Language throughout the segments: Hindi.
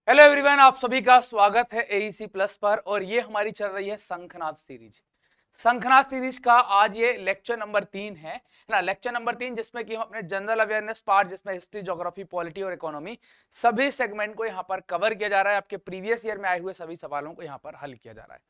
हेलो एवरीवन, आप सभी का स्वागत है एईसी प्लस पर। और ये हमारी चल रही है शंखनाद सीरीज। शंखनाद सीरीज का आज ये लेक्चर नंबर 3 है ना। लेक्चर नंबर 3 जिसमें कि हम अपने जनरल अवेयरनेस पार्ट, जिसमें हिस्ट्री, ज्योग्राफी, पॉलिटी और इकोनॉमी सभी सेगमेंट को यहाँ पर कवर किया जा रहा है। आपके प्रीवियस ईयर में आए हुए सभी सवालों को यहाँ पर हल किया जा रहा है।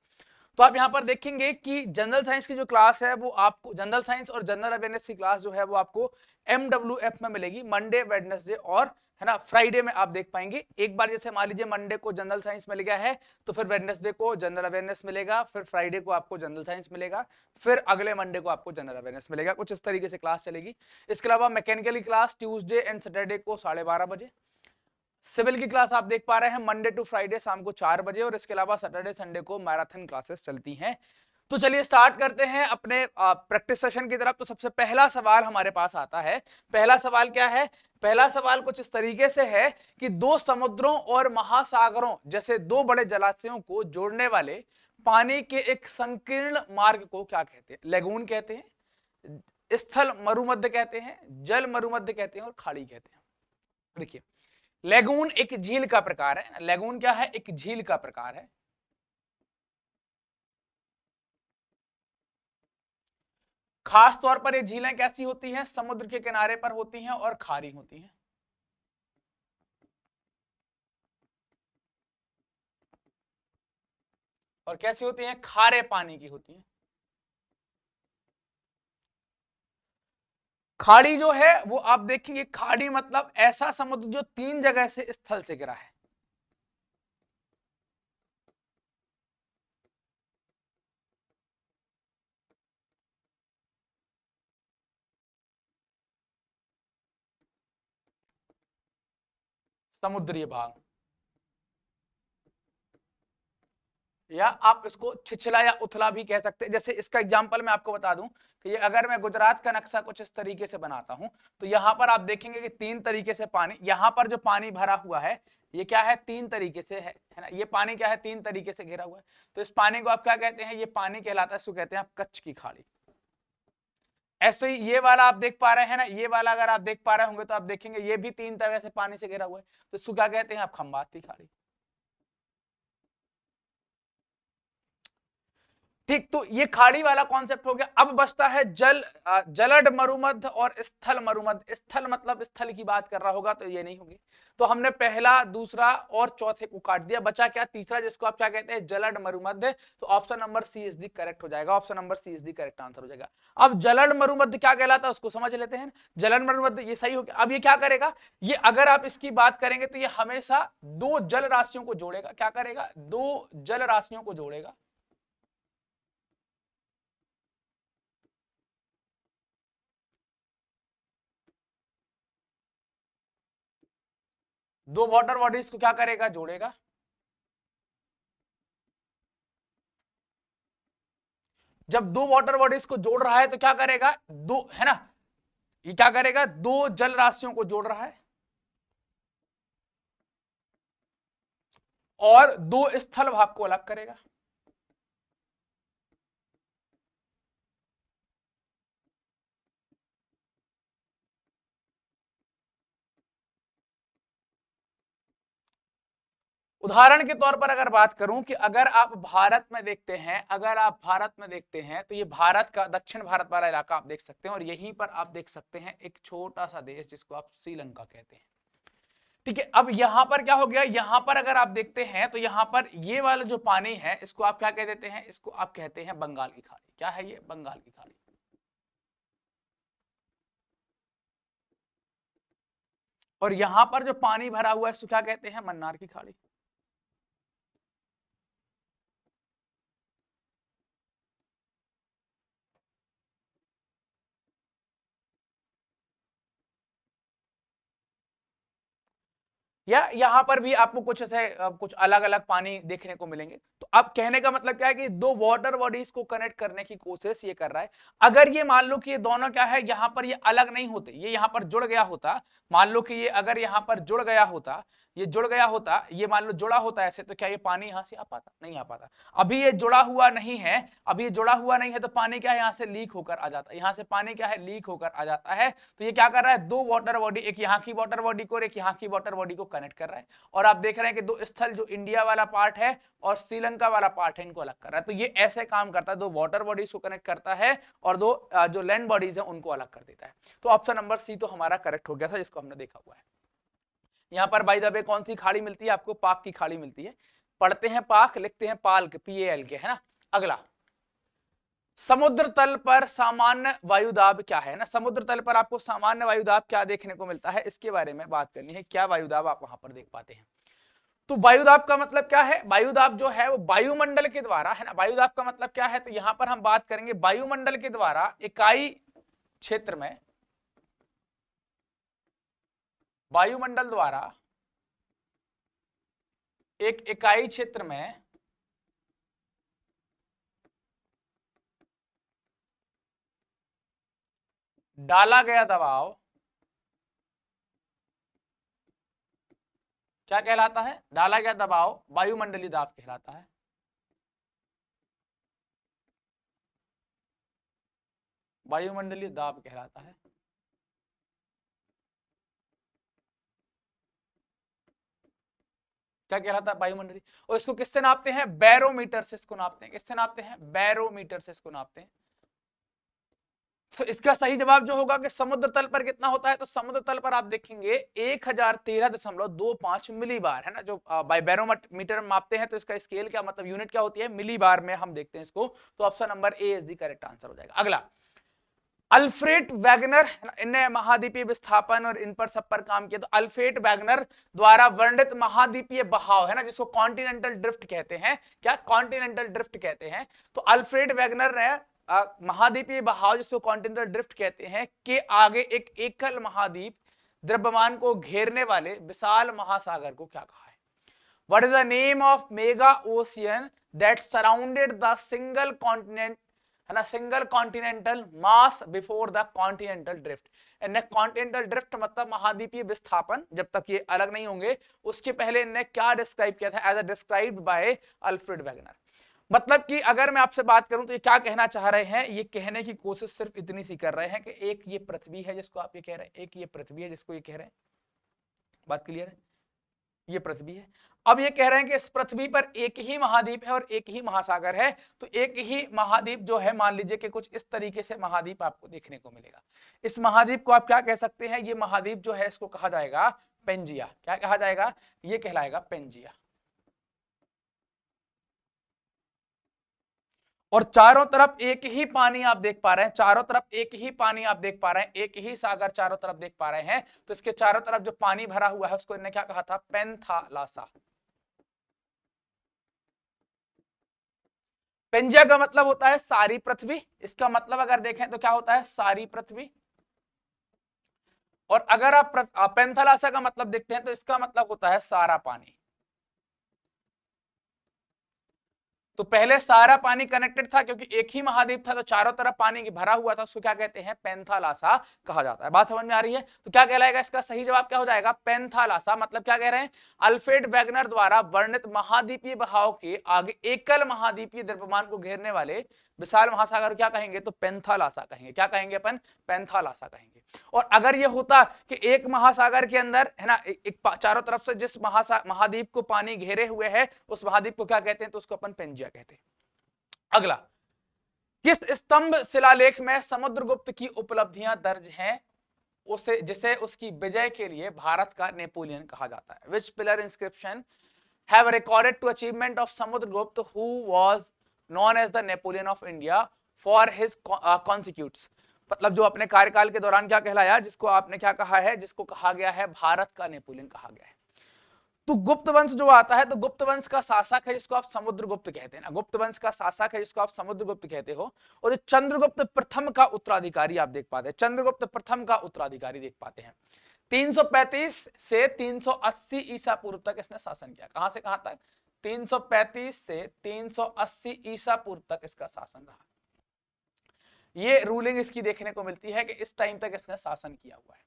तो आप यहाँ पर देखेंगे कि जनरल साइंस की जो क्लास है वो आपको, जनरल साइंस और जनरल अवेयरनेस की क्लास जो है वो आपको MWF में मिलेगी, मंडे, वेडनेसडे और है ना फ्राइडे में आप देख पाएंगे। एक बार जैसे मान लीजिए मंडे को जनरल साइंस मिल गया है तो फिर वेडनेसडे को जनरल अवेयरनेस मिलेगा, फिर फ्राइडे को आपको जनरल साइंस मिलेगा, फिर अगले मंडे को आपको जनरल अवेयरनेस मिलेगा। कुछ इस तरीके से क्लास चलेगी। इसके अलावा mechanically class Tuesday and Saturday को 12:30 बजे। सिविल की क्लास आप देख पा रहे हैं मंडे टू फ्राइडे शाम को 4 बजे, और इसके अलावा सैटरडे संडे को मैराथन क्लासेस चलती हैं। तो चलिए स्टार्ट करते हैं अपने प्रैक्टिस सेशन की तरफ। तो सबसे पहला सवाल हमारे पास आता है। पहला सवाल क्या है? पहला सवाल कुछ इस तरीके से है कि दो समुद्रों और महासागरों जैसे दो बड़े जलाशयों को जोड़ने वाले पानी के एक संकीर्ण मार्ग को क्या कहते हैं? लेगून कहते हैं, स्थल मरुमध्य कहते हैं, जल मरुमध्य कहते हैं और खाड़ी कहते हैं। देखिए, लेगून एक झील का प्रकार है। लेगून क्या है? एक झील का प्रकार है। खास तौर पर ये झीलें कैसी होती हैं? समुद्र के किनारे पर होती हैं और खारी होती हैं। और कैसी होती हैं? खारे पानी की होती हैं। खाड़ी जो है वो आप देखेंगे, खाड़ी मतलब ऐसा समुद्र जो 3 जगह से स्थल से घिरा है। समुद्रीय भाग, या आप इसको छिछला या उथला भी कह सकते हैं। जैसे इसका एग्जांपल मैं आपको बता दूं कि ये अगर मैं गुजरात का नक्शा कुछ इस तरीके से बनाता हूं तो यहां पर आप देखेंगे कि 3 तरीके से पानी, यहां पर जो पानी भरा हुआ है ये क्या है? 3 तरीके से है ना। ये पानी क्या है? 3 तरीके से घिरा हुआ है। तो इस पानी को आप क्या कहते हैं? ये पानी कहलाता है, इसको कहते हैं आप कच्छ की खाड़ी। ऐसे ही ये वाला आप देख पा रहे हैं ना, ये वाला अगर आप देख पा रहे होंगे तो आप देखेंगे ये भी 3 तरह से पानी से घिरा हुआ है। तो इसको क्या कहते हैं? आप खंबात की खाड़ी। ठीक, तो ये खाड़ी वाला कॉन्सेप्ट हो गया। अब बचता है जलड मरुमध्य और स्थल मरुमध्य। स्थल मतलब स्थल की बात कर रहा होगा तो ये नहीं होगी। तो हमने पहला, दूसरा और चौथे को काट दिया। बचा क्या? तीसरा, जिसको आप क्या कहते हैं? जलड मरुमध्य। तो option number C is the correct हो जाएगा। Option number C is the correct answer हो जाएगा। अब जलड मरुमध्य क्या कहलाता है उसको समझ लेते हैं। जलड मरुमध्य ये सही हो गया। अब ये क्या करेगा? ये अगर आप इसकी बात करेंगे तो ये हमेशा दो जल राशियों को जोड़ेगा। क्या करेगा? दो जल राशियों को जोड़ेगा। दो वाटर बॉडीज को क्या करेगा? जोड़ेगा। जब दो वाटर बॉडीज को जोड़ रहा है तो क्या करेगा? दो, है ना, ये क्या करेगा? दो जल राशियों को जोड़ रहा है और दो स्थल भाग को अलग करेगा। उदाहरण के तौर पर अगर बात करूं कि अगर आप भारत में देखते हैं, अगर आप भारत में देखते हैं तो ये भारत का दक्षिण भारत वाला इलाका आप देख सकते हैं, और यहीं पर आप देख सकते हैं एक छोटा सा देश जिसको आप श्रीलंका कहते हैं। ठीक है, अब यहां पर क्या हो गया? यहां पर अगर आप देखते हैं तो यहां पर ये वाला जो पानी है इसको आप क्या कह देते हैं? इसको आप कहते हैं बंगाल की खाड़ी। क्या है ये? बंगाल की खाड़ी। और यहां पर जो पानी भरा हुआ है इसको क्या कहते हैं? मन्नार की खाड़ी। या यहां पर भी आपको कुछ ऐसे कुछ अलग अलग पानी देखने को मिलेंगे। तो अब कहने का मतलब क्या है कि दो वाटर बॉडीज को कनेक्ट करने की कोशिश ये कर रहा है। अगर ये मान लो कि ये दोनों क्या है, यहां पर ये अलग नहीं होते, ये यहां पर जुड़ गया होता। मान लो कि ये अगर यहां पर जुड़ गया होता, ये जुड़ गया होता, ये मान लो जुड़ा होता ऐसे, तो क्या ये पानी यहां से आ पाता? नहीं आ पाता। अभी ये जुड़ा हुआ नहीं है, अभी ये जुड़ा हुआ नहीं है, तो पानी क्या है यहाँ से लीक होकर आ जाता है, यहाँ से पानी क्या है लीक होकर आ जाता है। तो ये क्या कर रहा है, दो वाटर बॉडी, एक यहाँ की वाटर बॉडी को और एक यहाँ की वाटर बॉडी को कनेक्ट कर रहा है। और आप देख रहे हैं कि दो स्थल, जो इंडिया वाला पार्ट है और श्रीलंका वाला पार्ट है, इनको अलग कर रहा है। तो ये ऐसे काम करता है, दो वाटर बॉडीज को कनेक्ट करता है और दो जो लैंड बॉडीज है उनको अलग कर देता है। तो ऑप्शन नंबर सी तो हमारा करेक्ट हो गया था, जिसको हमने देखा हुआ है। यहां पर बाय द वे कौन सी खाड़ी मिलती है आपको? पाक की खाड़ी मिलती है। पढ़ते हैं पाक, लिखते हैं पाल के, PAL के, है ना। अगला, समुद्र तल पर सामान्य वायुदाब क्या है ना। समुद्र तल पर आपको सामान्य वायुदाब क्या देखने को मिलता है, इसके बारे में बात करनी है। क्या वायुदाब आप वहां पर देख पाते हैं? तो वायुदाब का मतलब क्या है? वायुदाब जो है वो वायुमंडल के द्वारा, है ना। वायुदाब का मतलब क्या है? तो यहां पर हम बात करेंगे वायुमंडल के द्वारा इकाई क्षेत्र में, वायुमंडल द्वारा एक इकाई क्षेत्र में डाला गया दबाव क्या कहलाता है? डाला गया दबाव वायुमंडलीय दाब कहलाता है। वायुमंडलीय दाब कहलाता है। क्या कहलाता है? वायुमंडलीय। और इसको किससे नापते हैं? बैरोमीटर से इसको नापते हैं। किससे नापते हैं? बैरोमीटर से इसको नापते हैं। तो इसका सही जवाब जो होगा कि समुद्र तल पर कितना होता है, तो समुद्र तल पर आप देखेंगे 1013.25 मिली बार, है ना। जो बाय बैरोमीटर मापते हैं, तो इसका स्केल क्या मतलब, यूनिट क्या होती है? मिली बार में हम देखते हैं इसको। तो option number A is the correct answer हो जाएगा। अगला, अल्फ्रेड वैगनर, इनने महाद्वीपीय विस्थापन और इन पर सब पर काम किया। तो अल्फ्रेड वैगनर द्वारा वर्णित महाद्वीपीय बहाव, है ना, जिसको कॉन्टिनेंटल ड्रिफ्ट कहते हैं। क्या? कॉन्टिनेंटल ड्रिफ्ट कहते हैं। तो अल्फ्रेड वैगनर ने महाद्वीपीय बहाव, जिसको कॉन्टिनेंटल ड्रिफ्ट कहते हैं, के आगे एक एकल महाद्वीप द्रव्यमान को घेरने वाले विशाल महासागर को क्या कहा है? What is the name of mega ocean that surrounded the single continent, है ना, single continental mass before the continental drift. इनने कॉन्टिनेंटल ड्रिफ्ट मतलब महाद्वीपीय विस्थापन, जब तक ये अलग नहीं होंगे उसके पहले इनने क्या डिस्क्राइब किया था? As a described by Alfred Wegener. मतलब कि अगर मैं आपसे बात करूं तो ये क्या कहना चाह रहे हैं? ये कहने की कोशिश सिर्फ इतनी सी कर रहे हैं कि एक ये पृथ्वी है जिसको आप ये कह रहे हैं, एक ये पृथ्वी है जिसको ये कह रहे हैं। बात क्लियर है? ये पृथ्वी है। अब ये कह रहे हैं कि इस पृथ्वी पर एक ही महाद्वीप है और एक ही महासागर है। तो एक ही महाद्वीप जो है, मान लीजिए कि कुछ इस तरीके से महाद्वीप आपको देखने को मिलेगा। इस महाद्वीप को आप क्या कह सकते हैं? ये महाद्वीप जो है इसको कहा जाएगा पेंजिया। क्या कहा जाएगा? ये कहलाएगा पेंजिया। और चारों तरफ एक ही पानी आप देख पा रहे हैं, चारों तरफ एक ही पानी आप देख पा रहे हैं, एक ही सागर चारों तरफ देख पा रहे हैं। तो इसके चारों तरफ जो पानी भरा हुआ है उसको इन्होंने क्या कहा था? पेंथालासा। पेंजिया का मतलब होता है सारी पृथ्वी। इसका मतलब अगर देखें तो क्या होता है? सारी पृथ्वी। और अगर आप पेंथालासा का मतलब देखते हैं तो इसका मतलब होता है सारा पानी। तो पहले सारा पानी कनेक्टेड था क्योंकि एक ही महाद्वीप था, तो चारों तरफ पानी भरा हुआ था, उसको क्या कहते हैं? पेंथालासा कहा जाता है। बात समझ में आ रही है? तो क्या कहलाएगा? इसका सही जवाब क्या हो जाएगा? पेंथालासा। मतलब क्या कह रहे हैं? अल्फ्रेड वैगनर द्वारा वर्णित महाद्वीपीय बहाव के आगे एकल महाद्वीपीय द्रव्यमान को घेरने वाले विशाल महासागर क्या कहेंगे? तो पेंथालासा कहेंगे। क्या कहेंगे अपन? पेंथालासा कहेंगे। और अगर ये होता कि एक महासागर के अंदर, है ना, एक चारों तरफ से जिस महाद्वीप को पानी घेरे हुए है उस महाद्वीप को क्या कहते हैं? तो उसको अपन पेंजिया कहते हैं। अगला, किस स्तंभ शिलालेख में समुद्रगुप्त की उपलब्धियां दर्ज हैं, उसे जिसे उसकी विजय के लिए भारत का नेपोलियन कहा जाता है? Which pillar inscription have recorded to achievement of Samudragupta, who was known as the Napoleon of India for his consecutions। मतलब जो अपने कार्यकाल के दौरान क्या कहलाया, जिसको आपने क्या कहा है? जिसको कहा गया है भारत का नेपोलियन कहा गया है। तो गुप्त वंश जो आता है, तो गुप्त वंश का शासक है जिसको आप समुद्रगुप्त कहते हैं ना। गुप्त वंश का शासक है जिसको आप समुद्रगुप्त कहते हो। और जो चंद्रगुप्त प्रथम का उत्तराधिकारी आप देख पाते हैं, चंद्रगुप्त प्रथम का उत्तराधिकारी देख पाते हैं। 335 से 380 ईसा पूर्व तक इसने शासन किया। कहां से कहां तक? 335 से 380 ईसा पूर्व तक इसका शासन रहा। ये रूलिंग इसकी देखने को मिलती है कि इस टाइम तक इसने शासन किया हुआ है।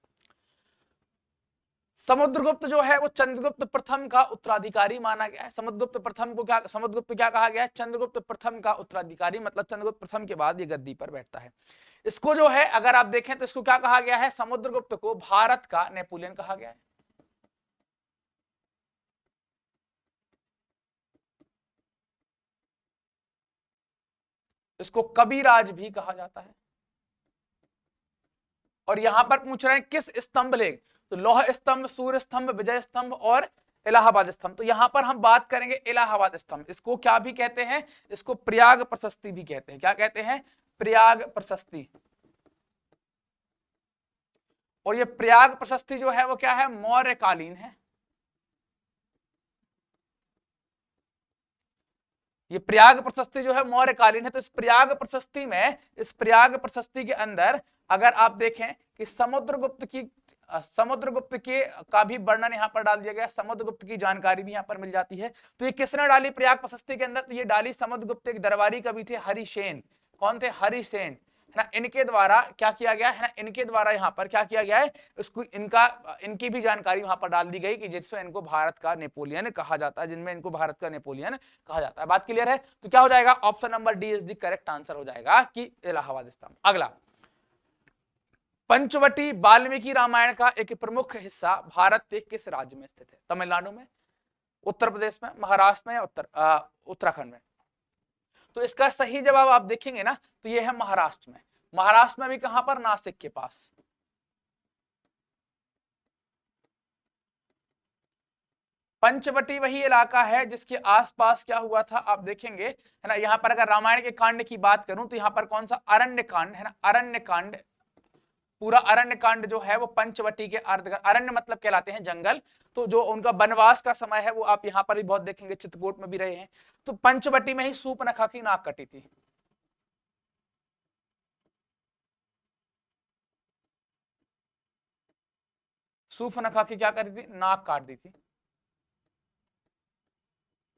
समुद्रगुप्त जो है वो चंद्रगुप्त प्रथम का उत्तराधिकारी माना गया है। समुद्रगुप्त क्या कहा गया है? चंद्रगुप्त प्रथम का उत्तराधिकारी, मतलब चंद्रगुप्त प्रथम के बाद ये गद्दी पर बैठता है। इसको जो है अगर आप देखें तो इसको क्या कहा गया है? समुद्रगुप्त को भारत का नेपोलियन कहा गया है। इसको कविराज भी कहा जाता है। और यहां पर पूछ रहे हैं किस स्तंभ लेख, तो लौह स्तंभ, सूर्य स्तंभ, विजय स्तंभ और इलाहाबाद स्तंभ। तो यहां पर हम बात करेंगे इलाहाबाद स्तंभ। इसको क्या भी कहते हैं? इसको प्रयाग प्रशस्ति भी कहते हैं। क्या कहते हैं? प्रयाग प्रशस्ति। और ये प्रयाग प्रशस्ति जो है वो क्या है? मौर्यकालीन है। ये प्रयाग प्रशस्ति जो है मौर्यकालीन है। तो इस प्रयाग प्रशस्ति के अंदर अगर आप देखें कि समुद्रगुप्त के का भी वर्णन यहाँ पर डाल दिया गया, समुद्रगुप्त की जानकारी भी यहाँ पर मिल जाती है। तो ये किसने डाली प्रयाग प्रशस्ति के अंदर? तो ये डाली समुद्रगुप्त एक दरबारी कवि थे, हरिसेन। कौन थे? हरिसेन, है ना। इनके द्वारा क्या किया गया है ना, इनके द्वारा यहाँ पर क्या किया गया है, उसको इनकी भी जानकारी वहां पर डाल दी गई कि जिसमें इनको भारत का नेपोलियन कहा जाता है, जिनमें इनको भारत का नेपोलियन कहा जाता है। बात क्लियर है? तो क्या हो जाएगा? Option number D is the correct answer हो जाएगा कि इलाहाबाद स्तंभ। अगला, पंचवटी वाल्मीकि रामायण का एक प्रमुख हिस्सा भारत के किस राज्य में स्थित है? तमिलनाडु में, उत्तर प्रदेश में, महाराष्ट्र में या उत्तराखंड में? तो इसका सही जवाब आप देखेंगे ना तो ये है महाराष्ट्र में। महाराष्ट्र में भी कहां पर? नासिक के पास। पंचवटी वही इलाका है जिसके आसपास क्या हुआ था आप देखेंगे, है ना। यहां पर अगर रामायण के कांड की बात करूं तो यहां पर कौन सा? अरण्य कांड, है ना। अरण्य कांड, पूरा अरण्य कांड जो है वो पंचवटी के अरण्य मतलब कहलाते हैं जंगल। तो जो उनका वनवास का समय है वो आप यहाँ पर भी बहुत देखेंगे, चित्रकूट में भी रहे हैं। तो पंचवटी में ही सूर्पनखा की नाक कटी थी। सूर्पनखा की क्या करी थी? नाक काट दी थी।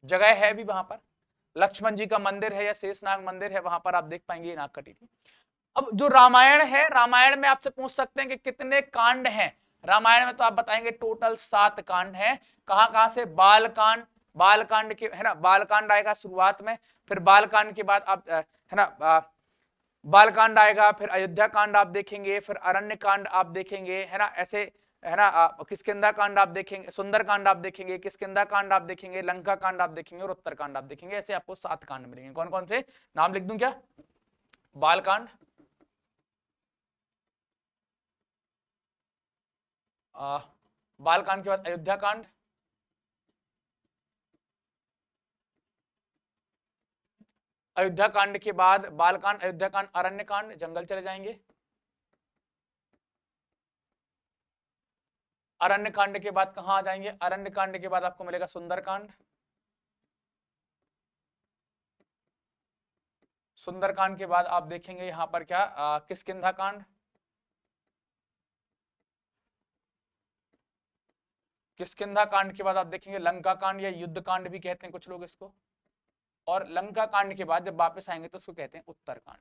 जगह है भी वहां पर, लक्ष्मण जी का मंदिर है या शेषनाग मंदिर है, वहां पर आप देख पाएंगे नाक कटी थी। अब जो रामायण है, रामायण में आपसे पूछ सकते हैं कि कितने कांड हैं रामायण में, तो आप बताएंगे टोटल 7 कांड हैं। कहां कहां से? बालकांड के, है ना, बालकांड आएगा शुरुआत में, फिर बालकांड के बाद आप है ना बालकांड आएगा, फिर अयोध्या कांड आप देखेंगे, फिर अरण्य कांड आप देखेंगे, है ना, ऐसे, है ना। किष्किंधा कांड आप देखेंगे, सुंदर कांड आप देखेंगे, किष्किंधा कांड आप देखेंगे, लंका कांड आप देखेंगे और उत्तर कांड आप देखेंगे। ऐसे आपको 7 कांड मिलेंगे। कौन कौन से? नाम लिख दूं क्या? बालकांड, बालकांड के बाद अयोध्या कांड, अयोध्या कांड के बाद बालकांड, अयोध्या कांड, अरण्य कांड, जंगल चले जाएंगे। अरण्य कांड के बाद कहां आ जाएंगे? अरण्य कांड के बाद आपको मिलेगा सुंदरकांड। सुंदरकांड के बाद आप देखेंगे यहां पर क्या? किष्किंधा कांड। किष्किंधा कांड के बाद आप देखेंगे लंका कांड या युद्ध कांड भी कहते हैं कुछ लोग इसको। और लंका कांड के बाद जब वापस आएंगे तो उसको कहते हैं उत्तरकांड।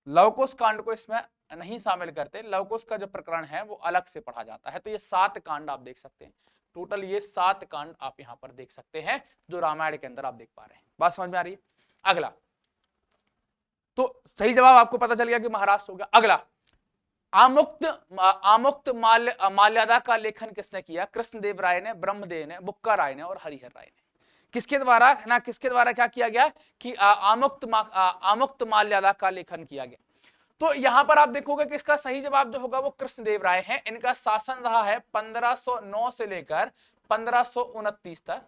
लवकुश कांड को इसमें नहीं शामिल करते, लवकुश का जो प्रकरण है वो अलग से पढ़ा जाता है। तो ये 7 कांड आप देख सकते हैं, टोटल ये 7 कांड आप यहाँ पर देख सकते हैं जो रामायण के अंदर आप देख पा रहे हैं। बात समझ में आ रही है? अगला, तो सही जवाब आपको पता चल गया कि महाराष्ट्र हो गया। अगला, आमुक्त माल्यादा का लेखन किसने किया? कृष्णदेव राय ने, ब्रह्मदेव ने, बुक्का राय ने और हरिहर राय ने। किसके द्वारा, है ना, किसके द्वारा क्या किया गया कि आमुक्त माल्यादा का लेखन किया गया? तो यहां पर आप देखोगे कि इसका सही जवाब जो होगा वो कृष्णदेव राय है। इनका शासन रहा है 1509 से लेकर 1529 तक,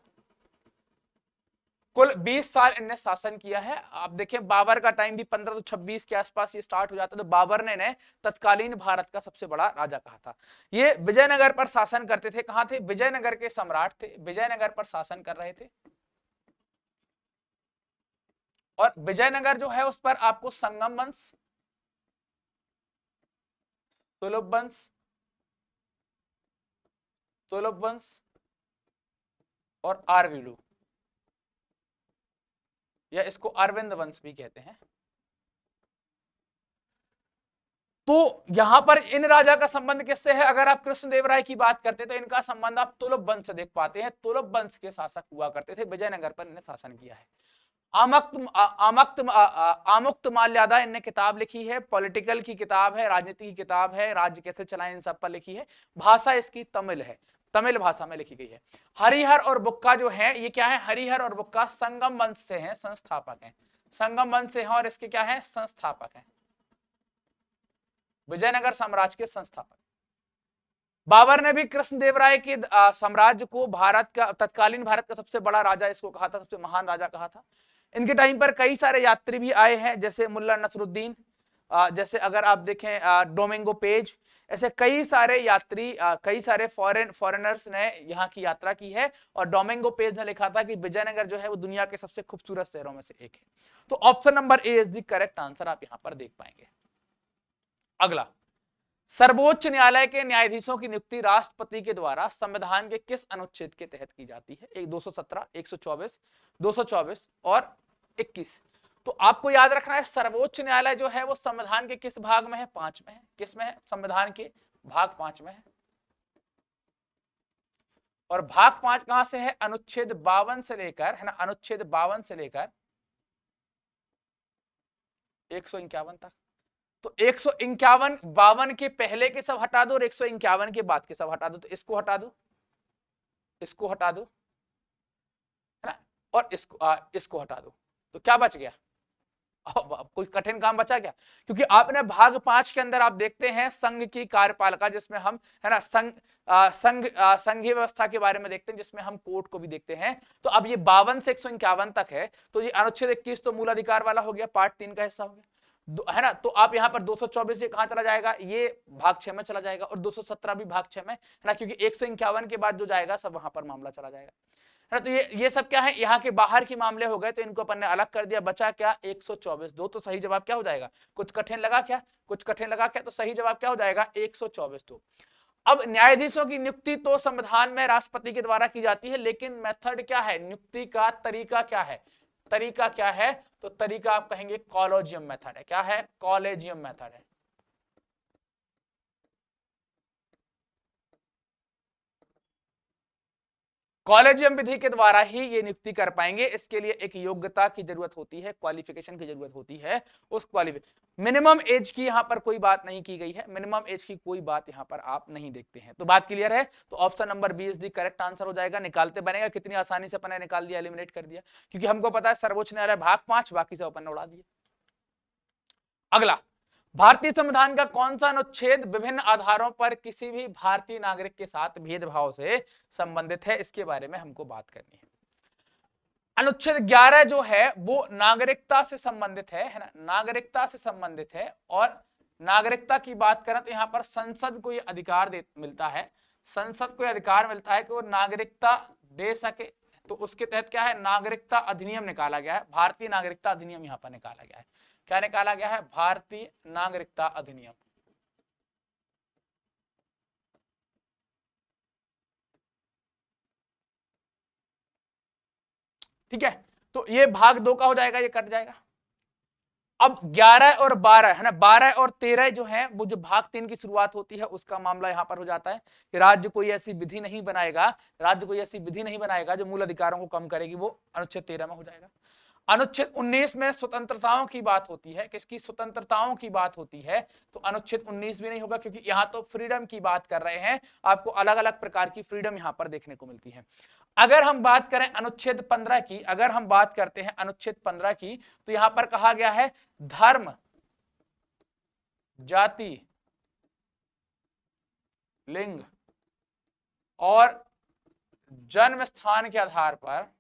कुल 20 साल इनने शासन किया है। आप देखें बाबर का टाइम भी 1526 के आसपास ये स्टार्ट हो जाता है। तो बाबर ने तत्कालीन भारत का सबसे बड़ा राजा कहा था। ये विजयनगर पर शासन करते थे। कहां थे? विजयनगर के सम्राट थे, विजयनगर पर शासन कर रहे थे। और विजयनगर जो है उस पर आपको संगम वंश, तुलुप वंश, तुलुप वंश और आरवीडू, या इसको अरविंद वंश भी कहते हैं। तो यहां पर इन राजा का संबंध किससे है? अगर आप कृष्णदेवराय की बात करते तो इनका संबंध आप तुलुप वंश से देख पाते हैं। तुलुप वंश के शासक हुआ करते थे, विजयनगर पर इन्हें शासन किया है। आमुक्त माल्यादा इनने किताब लिखी है, पॉलिटिकल की किताब है, राजनीति की किताब है, राज्य कैसे चलाएं इन सब पर लिखी है। भाषा इसकी तमिल है, तमिल भाषा में लिखी गई है। हरिहर और बुक्का जो है ये क्या है? हरिहर और बुक्का संगम वंश से हैं, संस्थापक हैं, संगम वंश से हैं और इसके क्या है? संस्थापक हैं, विजयनगर साम्राज्य के संस्थापक। बाबर ने भी कृष्णदेवराय के साम्राज्य को भारत का, तत्कालीन भारत का सबसे बड़ा राजा इसको कहा था, सबसे महान राजा कहा था। इनके टाइम पर कई सारे यात्री भी आए हैं, जैसे मुल्ला नसरुद्दीन, जैसे अगर आप देखें डोमिंगो पेज, ऐसे कई सारे यात्री, कई सारे फॉरेनर्स ने यहाँ की यात्रा की है। और डोमिंगो पेज ने लिखा था कि विजयनगर जो है वो दुनिया के सबसे खूबसूरत शहरों में से एक है। तो option number A is the correct answer, आप यहाँ पर देख पाएंगे। अगला, सर्वोच्च न्यायालय के न्यायाधीशों की नियुक्ति राष्ट्रपति के द्वारा संविधान के किस अनुच्छेद के तहत की जाती है? 217, 124, 224 और 21। तो आपको याद रखना है सर्वोच्च न्यायालय जो है वो संविधान के किस भाग में है? 5 में है। किस में है? संविधान के भाग 5 में है। और भाग 5 कहां से है? अनुच्छेद 52 से लेकर, है ना, अनुच्छेद 52 से लेकर 151 तक। तो 151, 52 के पहले के सब हटा दो और 151 के बाद के सब हटा दो। तो इसको हटा दो, इसको हटा दो, है ना, और इसको हटा दो। तो क्या बच गया? कुछ कठिन काम बचा क्या? क्योंकि आपने भाग 5 के अंदर आप देखते हैं संघ की कार्यपालिका, जिसमें हम, है ना, संघीय व्यवस्था के बारे में देखते हैं, जिसमें हम कोर्ट को भी देखते हैं। तो अब ये 52 से 151 तक है, तो ये अनुच्छेद 21 तो मूल अधिकार वाला हो गया, पार्ट 3 का हिस्सा हो गया, है ना। तो आप यहाँ पर 224 ये कहां चला जाएगा? ये भाग 6 में चला जाएगा, और 217 भी भाग 6 में, है ना, क्योंकि 151 के बाद जो जाएगा सब वहां पर मामला चला जाएगा, है ना। तो ये सब क्या है? यहाँ के बाहर के मामले हो गए, तो इनको अपन ने अलग कर दिया। बचा क्या? 124। दो तो सही जवाब क्या हो जाएगा? कुछ कठिन लगा क्या? कुछ कठिन लगा क्या? तो सही जवाब क्या हो जाएगा? 124। तो अब न्यायाधीशों की नियुक्ति तो संविधान में राष्ट्रपति के द्वारा की जाती है, लेकिन मेथड क्या है? नियुक्ति का तरीका क्या है? तरीका क्या है? तो तरीका आप कहेंगे कॉलेजियम मेथड है। क्या है? कॉलेजियम मेथड है। कॉलेजियम विधि के द्वारा ही ये नियुक्ति कर पाएंगे। इसके लिए एक योग्यता की जरूरत होती है, क्वालिफिकेशन की जरूरत होती है। उस क्वालिफिकेशन, मिनिमम एज की यहां पर कोई बात नहीं की गई है, मिनिमम एज की कोई बात यहां पर आप नहीं देखते हैं। तो बात क्लियर है? तो option number B is the correct answer हो जाएगा। निकालते बनेगा, कितनी आसानी से अपन ने निकाल दिया, एलिमिनेट कर दिया, क्योंकि हमको पता है सर्वोच्च न्यायालय भाग 5, बाकी सब अपन ने उड़ा दिया। अगला, भारतीय संविधान का कौन सा अनुच्छेद विभिन्न आधारों पर किसी भी भारतीय नागरिक के साथ भेदभाव से संबंधित है? इसके बारे में हमको बात करनी है। अनुच्छेद 11 जो है वो नागरिकता से संबंधित है ना, नागरिकता से संबंधित है। और नागरिकता की बात करें तो यहां पर संसद को यह अधिकार मिलता है, संसद को यह अधिकार मिलता है कि वो नागरिकता दे सके। तो उसके तहत क्या है? नागरिकता अधिनियम निकाला गया है, भारतीय नागरिकता अधिनियम यहां पर निकाला गया है। क्या निकाला गया है? भारतीय नागरिकता अधिनियम। ठीक है, तो ये भाग 2 का हो जाएगा, ये कट जाएगा। अब 11 और 12, है ना, 12 और 13 जो है वो जो भाग 3 की शुरुआत होती है उसका मामला यहां पर हो जाता है कि राज्य कोई ऐसी विधि नहीं बनाएगा, राज्य कोई ऐसी विधि नहीं बनाएगा जो मूल अधिकारों को कम करेगी, वो अनुच्छेद 13 में हो जाएगा। अनुच्छेद 19 में स्वतंत्रताओं की बात होती है, किसकी? स्वतंत्रताओं की बात होती है। तो अनुच्छेद 19 भी नहीं होगा, क्योंकि यहां तो फ्रीडम की बात कर रहे हैं, आपको अलग अलग प्रकार की फ्रीडम यहां पर देखने को मिलती है। अगर हम बात करें अनुच्छेद 15 की, अगर हम बात करते हैं अनुच्छेद 15 की, तो यहां पर कहा गया है धर्म, जाति, लिंग और जन्म स्थान के आधार पर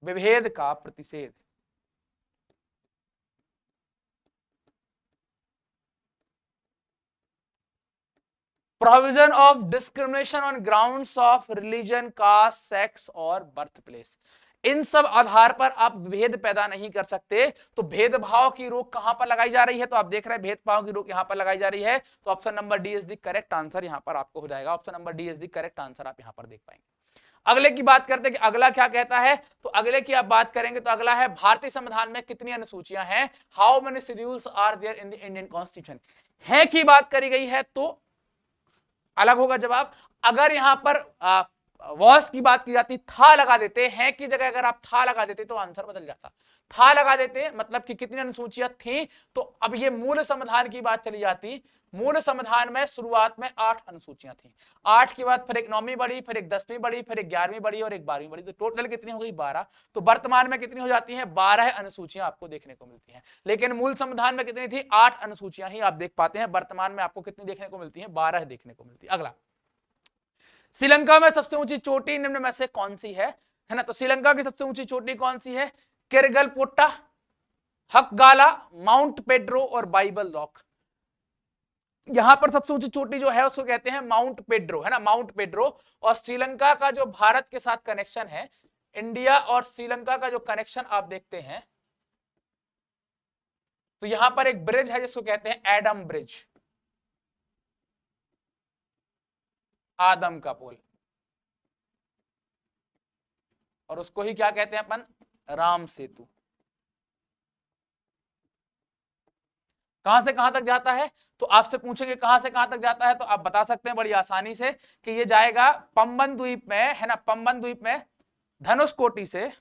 विभेद का प्रतिषेध। Provision of discrimination on grounds of religion, caste, sex और बर्थ प्लेस। इन सब आधार पर आप भेद पैदा नहीं कर सकते। तो भेदभाव की रोक कहां पर लगाई जा रही है? तो आप देख रहे हैं भेदभाव की रोक यहां पर लगाई जा रही है। तो option number D is the correct answer यहां पर आपको हो जाएगा। Option number D is the correct answer, आप यहां पर देख पाएंगे। अगले की बात करते हैं कि अगला क्या कहता है, तो अगले की आप बात करेंगे तो अगला है भारतीय संविधान में कितनी अनुसूचियां हैं, how many schedules are there in the Indian constitution. है की बात करी गई है तो अलग होगा जवाब। अगर यहां पर वॉस की बात की जाती, था लगा देते हैं की जगह अगर आप था लगा देते तो आंसर बदल जाता। था लगा देते मतलब कि कितनी अनुसूचियां थी, तो अब ये मूल संविधान की बात चली जाती। मूल संविधान में शुरुआत में 8 अनुसूचियां थी, 8 के बाद फिर एक 9वीं बढ़ी, फिर एक 10वीं बढ़ी, फिर एक 11वीं बढ़ी और एक 12वीं बढ़ी, तो टोटल कितनी हो गई 12। तो वर्तमान में कितनी हो जाती है 12 अनुसूचियां आपको देखने को मिलती हैं। लेकिन मूल संविधान में कितनी थी 8 अनुसूचियां ही आप देख पाते हैं, वर्तमान में आपको कितनी देखने को मिलती है 12 देखने को मिलती है। अगला, श्रीलंका में सबसे ऊंची चोटी निम्न में से कौन सी है ना, तो श्रीलंका की सबसे ऊंची चोटी कौन सी है, किरगलपोट्टा, हकगाला, माउंट पेड्रो और बाइबल रॉक। यहां पर सबसे ऊंची चोटी जो है उसको कहते हैं माउंट पेड्रो, है ना, माउंट पेड्रो। और श्रीलंका का जो भारत के साथ कनेक्शन है, इंडिया और श्रीलंका का जो कनेक्शन आप देखते हैं, तो यहां पर एक ब्रिज है जिसको कहते हैं एडम ब्रिज, आदम का पुल, और उसको ही क्या कहते हैं अपन, राम सेतु। कहां से कहां तक जाता है, तो आपसे पूछेंगे कहां से कहां तक जाता है, तो आप बता सकते हैं बड़ी आसानी से कि ये जाएगा पंबन द्वीप में, है ना, पंबन द्वीप में धनुषकोटी से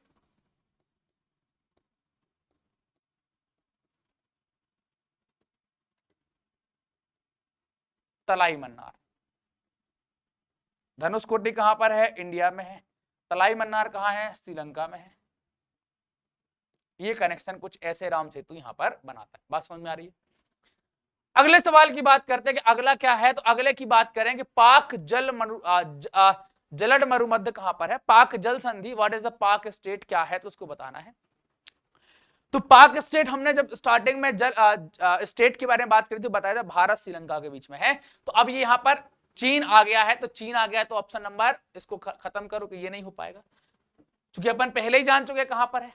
तलाई मन्नार। धनुषकोटी कहां पर है, इंडिया में है। तलाई मन्नार कहां है, श्रीलंका में है। ये कनेक्शन कुछ ऐसे राम सेतु यहां पर बनाता है। बात समझ में आ रही है। अगले सवाल की बात करते हैं कि अगला क्या है, तो अगले की बात करें कि पाक जलड मरुमध्य कहां पर है, पाक जल संधि, व्हाट इज द पाक स्टेट, क्या है, तो उसको बताना है। तो पाक स्टेट हमने जब स्टार्टिंग में स्टेट के बारे में बात करी थी, बताया था भारत श्रीलंका के बीच में है। तो अब ये यहां पर चीन आ गया है, तो चीन आ गया है, तो ऑप्शन नंबर इसको खत्म करो कि ये नहीं हो पाएगा, क्योंकि अपन पहले ही जान चुके कहां पर है।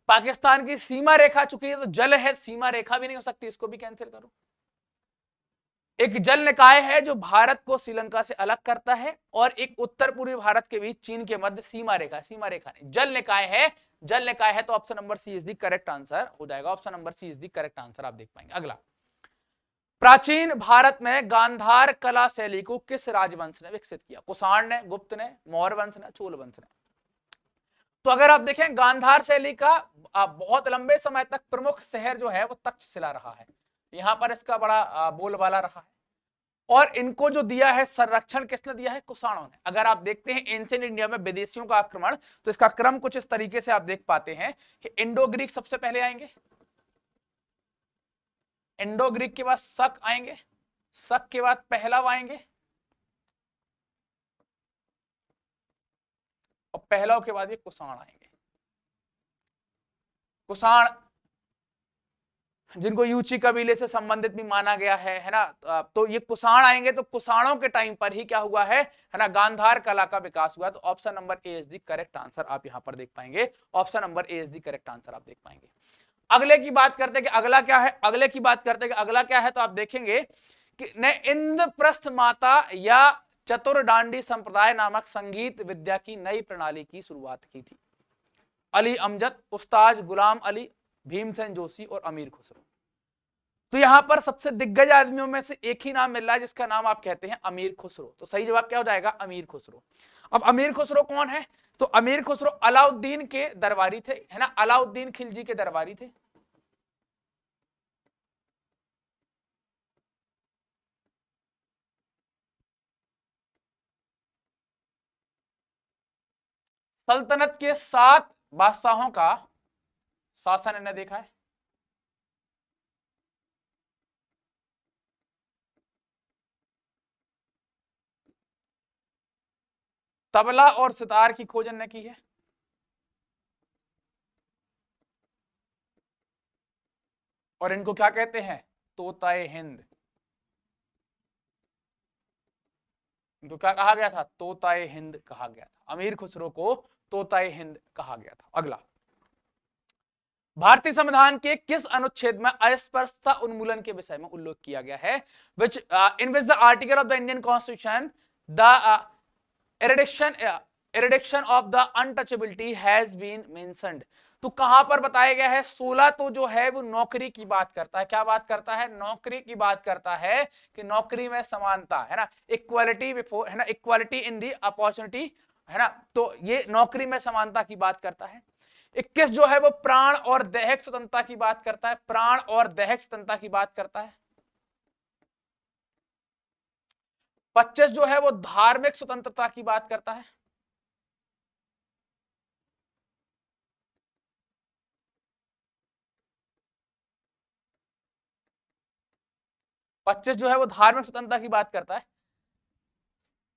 पाकिस्तान की सीमा रेखा चुकी है, तो जल है, सीमा रेखा भी नहीं हो सकती, इसको भी कैंसिल करो। एक जल निकाय है जो भारत को श्रीलंका से अलग करता है, और एक उत्तर पूर्वी भारत के बीच चीन के मध्य सीमा रेखा, सीमा रेखा नहीं, जल निकाय है, जल निकाय है, तो option number C is the correct answer हो जाएगा। Option number C is the correct answer आप देख पाएंगे। अगला, प्राचीन भारत में गांधार कला शैली को किस राजवंश ने विकसित किया, कुषाण ने, गुप्त ने, मौर्य वंश ने, चोल वंश ने। तो अगर आप देखें गांधार शैली का बहुत लंबे समय तक प्रमुख शहर जो है वो तक्षशिला रहा है, यहां पर इसका बड़ा बोलबाला रहा है। और इनको जो दिया है संरक्षण किसने दिया है, कुषाणों ने। अगर आप देखते हैं एंशिएंट इंडिया में विदेशियों का आक्रमण, तो इसका क्रम कुछ इस तरीके से आप देख पाते हैं कि इंडो ग्रीक सबसे पहले आएंगे, इंडो ग्रीक के बाद शक आएंगे, शक के बाद पहलव आएंगे, और पहलव के बाद ये कुषाण आएंगे। कुषाण जिनको यूची कबीले से संबंधित भी माना गया है ना, तो ये कुषाण आएंगे, तो कुषाणों के टाइम पर ही क्या हुआ है ना, गांधार कला का विकास हुआ। तो option number A is the correct answer आप यहां पर देख पाएंगे, option number A is the correct answer आप देख पाएंगे। अगले की बात करते हैं कि अगला क्या है, अगले की बात करते हैं कि अगला क्या है, तो आप देखेंगे कि ने इंद्रप्रस्थ माता या चतुर्डांडी संप्रदाय नामक संगीत विद्या की नई प्रणाली की शुरुआत की थी। अली अमजद, उस्ताद गुलाम अली, भीमसेन जोशी और अमीर खुसरो। तो यहां पर सबसे दिग्गज आदमियों में से एक ही नाम मिल रहा है जिसका नाम आप कहते हैं अमीर खुसरो, तो सही जवाब क्या हो जाएगा, अमीर खुसरो। अब अमीर खुसरो कौन है, तो अमीर खुसरो अलाउद्दीन के दरबारी थे, है ना, अलाउद्दीन खिलजी के दरबारी थे। सल्तनत के 7 बादशाहों का शासन इन्हें देखा है। तबला और सितार की खोज इन्हें की है। और इनको क्या कहते हैं, तोताए हिंद। इनको क्या कहा गया था, तोताए हिंद कहा गया था, अमीर खुसरो को तोताए हिंद कहा गया था। अगला, भारतीय संविधान के किस अनुच्छेद में अस्पृश्यता उन्मूलन के विषय में उल्लेख किया गया है, in which the article of the Indian constitution the eradication eradication of the untouchability has been mentioned. तो कहां पर बताया गया है? 16 तो जो है वो नौकरी की बात करता है। क्या बात करता है? नौकरी की बात करता है कि नौकरी में समानता है ना, इक्वालिटी बिफोर, है ना, इक्वालिटी इन दी अपॉर्चुनिटी, है ना, तो ये नौकरी में समानता की बात करता है। 21 जो है वो प्राण और दैहिक स्वतंत्रता की बात करता है, प्राण और दैहिक स्वतंत्रता की बात करता है। 25 जो है वो धार्मिक स्वतंत्रता की बात करता है। 25 जो है वो धार्मिक स्वतंत्रता की बात करता है।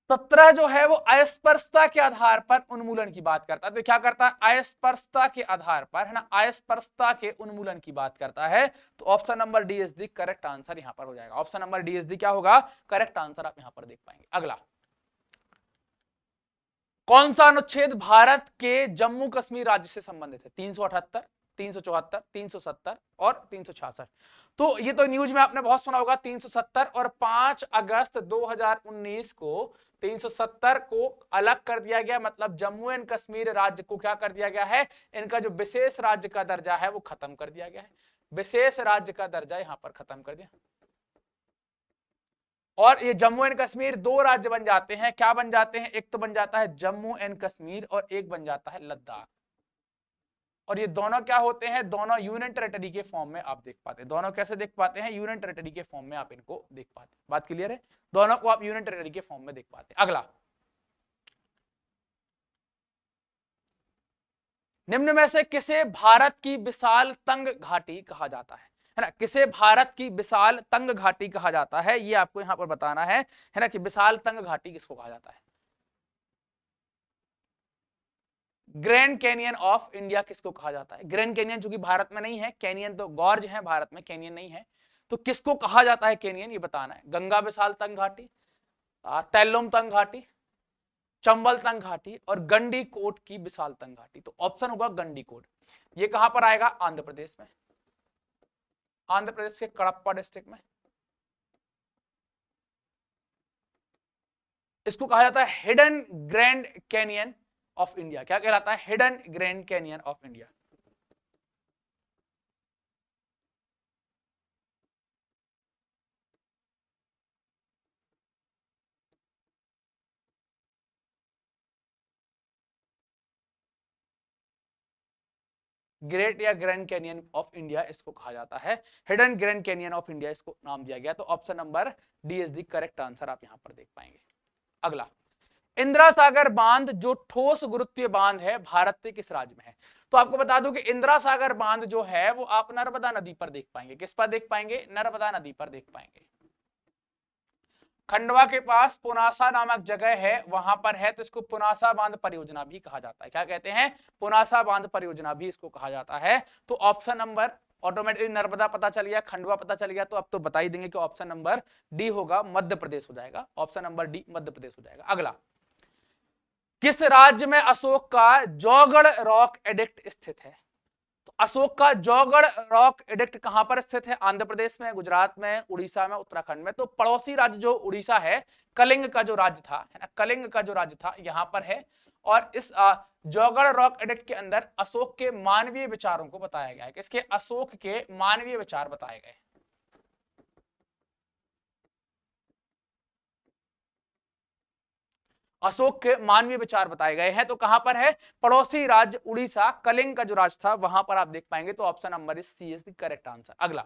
17 जो है वो अस्पृश्यता के आधार पर उन्मूलन की बात करता है। तो क्या करता है? अस्पृश्यता के आधार पर, है ना, अस्पृश्यता के उन्मूलन की बात करता है। तो option number D is the correct answer यहां पर हो जाएगा। Option number D is the क्या होगा? करेक्ट आंसर आप यहां पर देख पाएंगे। अगला, कौन सा अनुच्छेद भारत के जम्मू कश्मीर राज्य से संबंधित है? 378, 374, 370 और 366। तो ये तो न्यूज में आपने बहुत सुना होगा 370 और 5 अगस्त 2019 को 370 को अलग कर दिया गया, मतलब जम्मू एंड कश्मीर राज्य को क्या कर दिया गया है? इनका जो विशेष राज्य का दर्जा है वो खत्म कर दिया गया है। विशेष राज्य का दर्जा यहां पर खत्म कर दिया, और ये जम्मू एंड कश्मीर दो राज्य बन जाते हैं। क्या बन जाते हैं? एक तो बन जाता है जम्मू एंड कश्मीर और एक बन जाता है लद्दाख। और ये दोनों क्या होते हैं? दोनों यूनियन टेरिटरी के फॉर्म में आप देख पाते हैं। दोनों कैसे देख पाते हैं? यूनियन टेरिटरी के फॉर्म में आप इनको देख पाते हैं। बात क्लियर है? दोनों को आप यूनियन टेरिटरी के फॉर्म में देख पाते हैं। अगला, निम्न में से किसे भारत की विशाल तंग घाटी कहा जाता है ना? किसे भारत की विशाल तंग घाटी कहा जाता है, ये आपको यहां पर बताना है ना, कि विशाल तंग घाटी किसको कहा जाता है? ग्रैंड कैनियन ऑफ इंडिया किसको कहा जाता है? ग्रैंड कैनियन चूंकि भारत में नहीं है, कैनियन तो गॉर्ज है भारत में, कैनियन नहीं है, तो किसको कहा जाता है कैनियन, ये बताना है। गंगा विशाल तंग घाटी, तैलोम तंग घाटी, चंबल तंग घाटी और गंडी कोट की विशाल तंग घाटी। तो ऑप्शन होगा गंडी कोट। ये कहां पर आएगा? आंध्र प्रदेश में, आंध्र प्रदेश के कडप्पा डिस्ट्रिक्ट में। इसको कहा जाता है hidden grand canyon of India. क्या कहलाता है? Hidden grand canyon of India. Great या ग्रैंड कैनियन ऑफ इंडिया इसको कहा जाता है, hidden grand canyon of India इसको नाम दिया गया। तो option number D is the correct answer आप यहां पर देख पाएंगे। अगला, इंदिरा सागर बांध जो ठोस गुरुत्वीय बांध है भारत के किस राज्य में है? तो आपको बता दूं कि इंदिरा सागर बांध जो है वो आप नर्मदा नदी पर देख पाएंगे। किस पर देख पाएंगे? नर्मदा नदी पर देख पाएंगे। खंडवा के पास पुनासा नामक जगह है, वहां पर है, तो इसको पुनासा बांध परियोजना भी कहा जाता है। क्या कहते हैं? पुनासा बांध परियोजना भी इसको कहा जाता है। तो ऑप्शन नंबर, ऑटोमेटिकली नर्मदा पता चल गया, खंडवा पता चल गया, तो अब तो बता ही देंगे कि ऑप्शन नंबर डी होगा, मध्य प्रदेश हो जाएगा। Option number D Madhya Pradesh हो जाएगा। अगला, किस राज्य में अशोक का जौगड़ रॉक एडिक्ट स्थित है? तो अशोक का जौगड़ रॉक एडिक्ट कहां पर स्थित है? आंध्र प्रदेश में, गुजरात में, उड़ीसा में, उत्तराखंड में। तो पड़ोसी राज्य जो उड़ीसा है, कलिंग का जो राज्य था, है ना, कलिंग का जो राज्य था यहां पर है। और इस जौगड़ रॉक एडिक्ट के अंदर अशोक के मानवीय विचारों को बताया गया है। किसके? अशोक के मानवीय विचार बताए गए। अशोक के मानवीय विचार बताए गए हैं। तो कहां पर है? पड़ोसी राज्य उड़ीसा, कलिंग का जो राज्य था वहां पर आप देख पाएंगे। तो option number is C is the correct answer. अगला,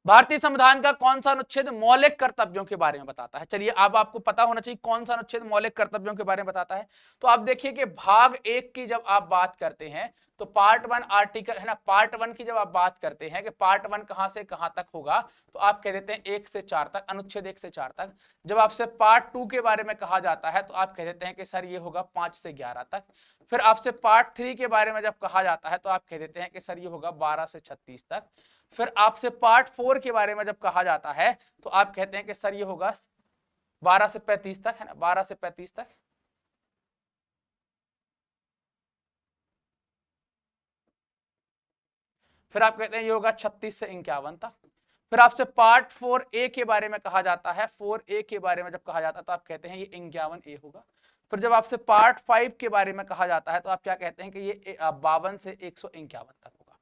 भारतीय संविधान का कौन सा अनुच्छेद मौलिक कर्तव्यों के बारे में बताता है? चलिए, अब आपको पता होना चाहिए कौन सा अनुच्छेद मौलिक कर्तव्यों के बारे में बताता है। तो आप देखिए कि भाग एक की जब आप बात करते हैं तो पार्ट वन आर्टिकल, है ना, पार्ट वन की जब आप बात करते हैं कि पार्ट वन कहां से कहां तक होगा, तो आप कह देते हैं 1 से 4 तक, अनुच्छेद 1 से 4 तक। जब आपसे पार्ट टू के बारे में कहा जाता है तो आप कह देते हैं कि सर ये होगा 5 से 11 तक। फिर आपसे पार्ट थ्री के बारे में जब कहा जाता है तो आप कह देते हैं कि सर ये होगा 12 से 36 तक। फिर आपसे पार्ट फोर के बारे में जब कहा जाता है तो आप कहते हैं कि सर ये होगा 12 से 35 तक, है ना, 12 से 35 तक। फिर आप कहते हैं ये होगा 36 से 51 तक। फिर आपसे पार्ट 4A के बारे में कहा जाता है। 4A के बारे में जब कहा जाता है तो आप कहते हैं ये 51A होगा। फिर जब आपसे पार्ट 5 के बारे में कहा जाता है तो आप क्या कहते हैं कि ये 52 से 151 तक होगा।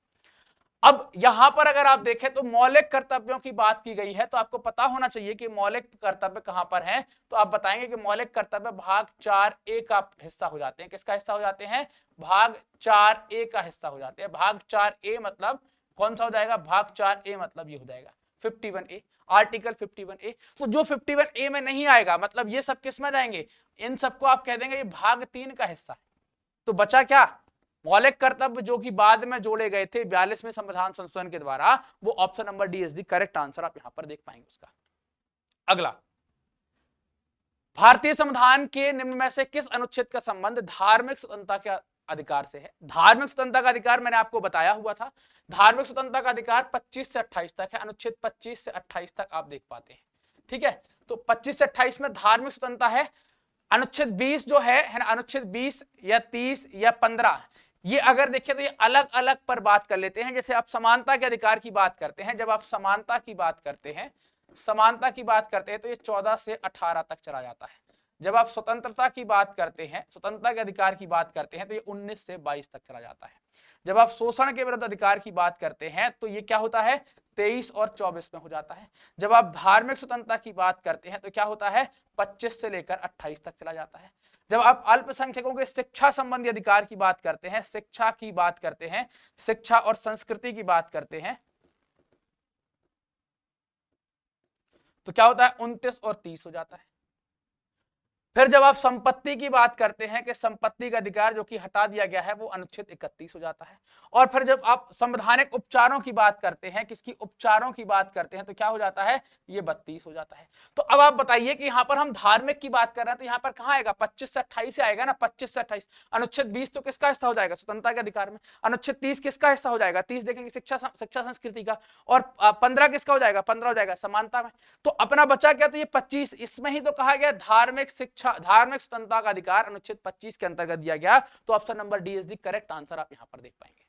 अब यहां पर अगर आप देखें तो मौलिक कर्तव्यों की बात की गई है, तो आपको पता होना चाहिए कि मौलिक कर्तव्य कहां पर हैं। तो आप बताएंगे कि मौलिक कर्तव्य भाग 4A का हिस्सा हो जाते हैं। किसका हिस्सा हो जाते हैं? भाग 4A का हिस्सा हो जाते हैं। भाग 4A मतलब कौन सा हो जाएगा? भाग 4A मतलब ये हो जाएगा 51A, आर्टिकल 51A। तो जो 51A में नहीं आएगा मतलब ये सब किस में जाएंगे? इन सबको आप कह देंगे ये भाग 3 का हिस्सा है। तो बचा क्या? मौलिक कर्तव्य जो कि बाद में जोड़े गए थे 42वें संविधान संशोधन के द्वारा, वो option number D is the correct answer. आप यहां पर देख पाएंगे उसका। अगला, भारतीय संविधान के निम्न में से किस अनुच्छेद का संबंध धार्मिक स्वतंत्रता के अधिकार से है? धार्मिक स्वतंत्रता का अधिकार मैंने आपको बताया हुआ था। धार्मिक स्वतंत्रता का अधिकार 25 से 28 तक है। अनुच्छेद 25 से 28 तक आप देख पाते हैं। ठीक है, तो 25 से 28 में धार्मिक स्वतंत्रता है। अनुच्छेद 20 जो है ना, अनुच्छेद 20 या 30 या 15, ये अगर देखिए तो ये अलग अलग पर बात कर लेते हैं। जैसे आप समानता के अधिकार की बात करते हैं, जब आप समानता की बात करते हैं, समानता की बात करते हैं तो ये 14 से 18 तक चला जाता है। जब आप स्वतंत्रता की बात करते हैं, स्वतंत्रता के अधिकार की बात करते हैं तो ये 19 से 22 तक चला जाता है। जब आप शोषण के विरुद्ध अधिकार की बात करते हैं तो ये क्या होता है? 23 और 24 में हो जाता है। जब आप धार्मिक स्वतंत्रता की बात करते हैं तो क्या होता है? 25 से लेकर 28 तक चला जाता है। जब आप अल्पसंख्यकों के शिक्षा संबंधी अधिकार की बात करते हैं, शिक्षा की बात करते हैं, शिक्षा और संस्कृति की बात करते हैं, तो क्या होता है? 29 और 30 हो जाता है। फिर जब आप संपत्ति की बात करते हैं कि संपत्ति का अधिकार जो कि हटा दिया गया है, वो अनुच्छेद 31 हो जाता है। और फिर जब आप संवैधानिक उपचारों की बात करते हैं, किसकी उपचारों की बात करते हैं, तो क्या हो जाता है? ये 32 हो जाता है। तो अब आप बताइए कि यहां पर हम धार्मिक की बात कर रहे हैं तो यहां पर कहां आएगा? 25 से 28 से आएगा ना। 25 से 28। अनुच्छेद 20 तो किसका हिस्सा हो जाएगा? स्वतंत्रता के अधिकार में। अनुच्छेद 30 किसका हिस्सा हो जाएगा? 30 देखेंगे शिक्षा संस्कृति का। और 15 किसका हो जाएगा? 15 हो जाएगा समानता में। तो अपना बचा क्या? तो ये 25, इसमें ही तो कहा गया धार्मिक शिक्षा, धार्मिक स्वतंत्रता का अधिकार अनुच्छेद 25 के अंतर्गत दिया गया। तो option number D is the correct answer. आप यहां पर देख पाएंगे।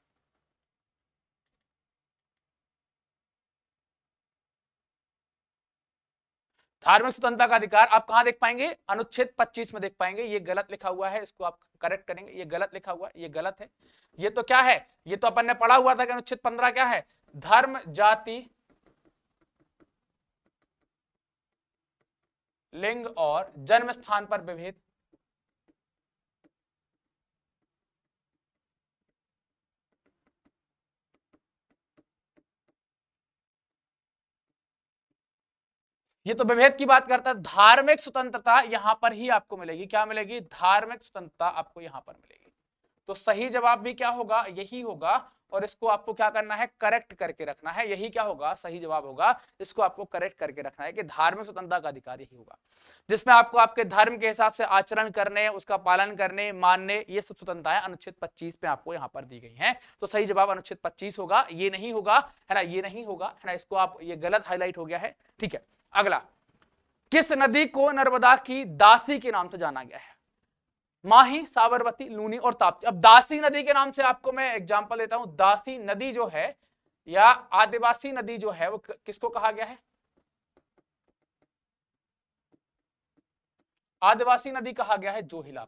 धार्मिक स्वतंत्रता का अधिकार आप कहां देख पाएंगे? अनुच्छेद 25 में देख पाएंगे। ये गलत लिखा हुआ है, इसको आप करेक्ट करेंगे। ये गलत लिखा हुआ है, ये गलत है। ये तो क्या है? ये तो अपन ने पढ़ा हुआ था कि अनुच्छेद 15 क्या है? धर्म, जाति, लिंग और जन्म स्थान पर विभेद। ये तो विभेद की बात करता है। धार्मिक स्वतंत्रता यहां पर ही आपको मिलेगी। क्या मिलेगी? धार्मिक स्वतंत्रता आपको यहां पर मिलेगी। तो सही जवाब भी क्या होगा? यही होगा। और इसको आपको क्या करना है? करेक्ट करके रखना है। यही क्या होगा? सही जवाब होगा। इसको आपको करेक्ट करके रखना है कि धार्मिक स्वतंत्रता का अधिकार यही होगा, जिसमें आपको आपके धर्म के हिसाब से आचरण करने, उसका पालन करने, मानने, ये सब स्वतंत्रताएं अनुच्छेद 25 में आपको यहां पर दी गई हैं। तो सही जवाब अनुच्छेद 25 होगा। ये नहीं होगा, है ना, ये नहीं होगा, है ना। इसको आप, ये गलत हाईलाइट हो गया है। ठीक है, अगला, किस नदी को नर्मदा की दासी के नाम से जाना गया है? माही, साबरमती, लूनी और ताप्ती। अब दासी नदी के नाम से आपको मैं एग्जांपल देता हूं। दासी नदी जो है या आदिवासी नदी जो है वो किसको कहा गया है? आदिवासी नदी कहा गया है जोहिला।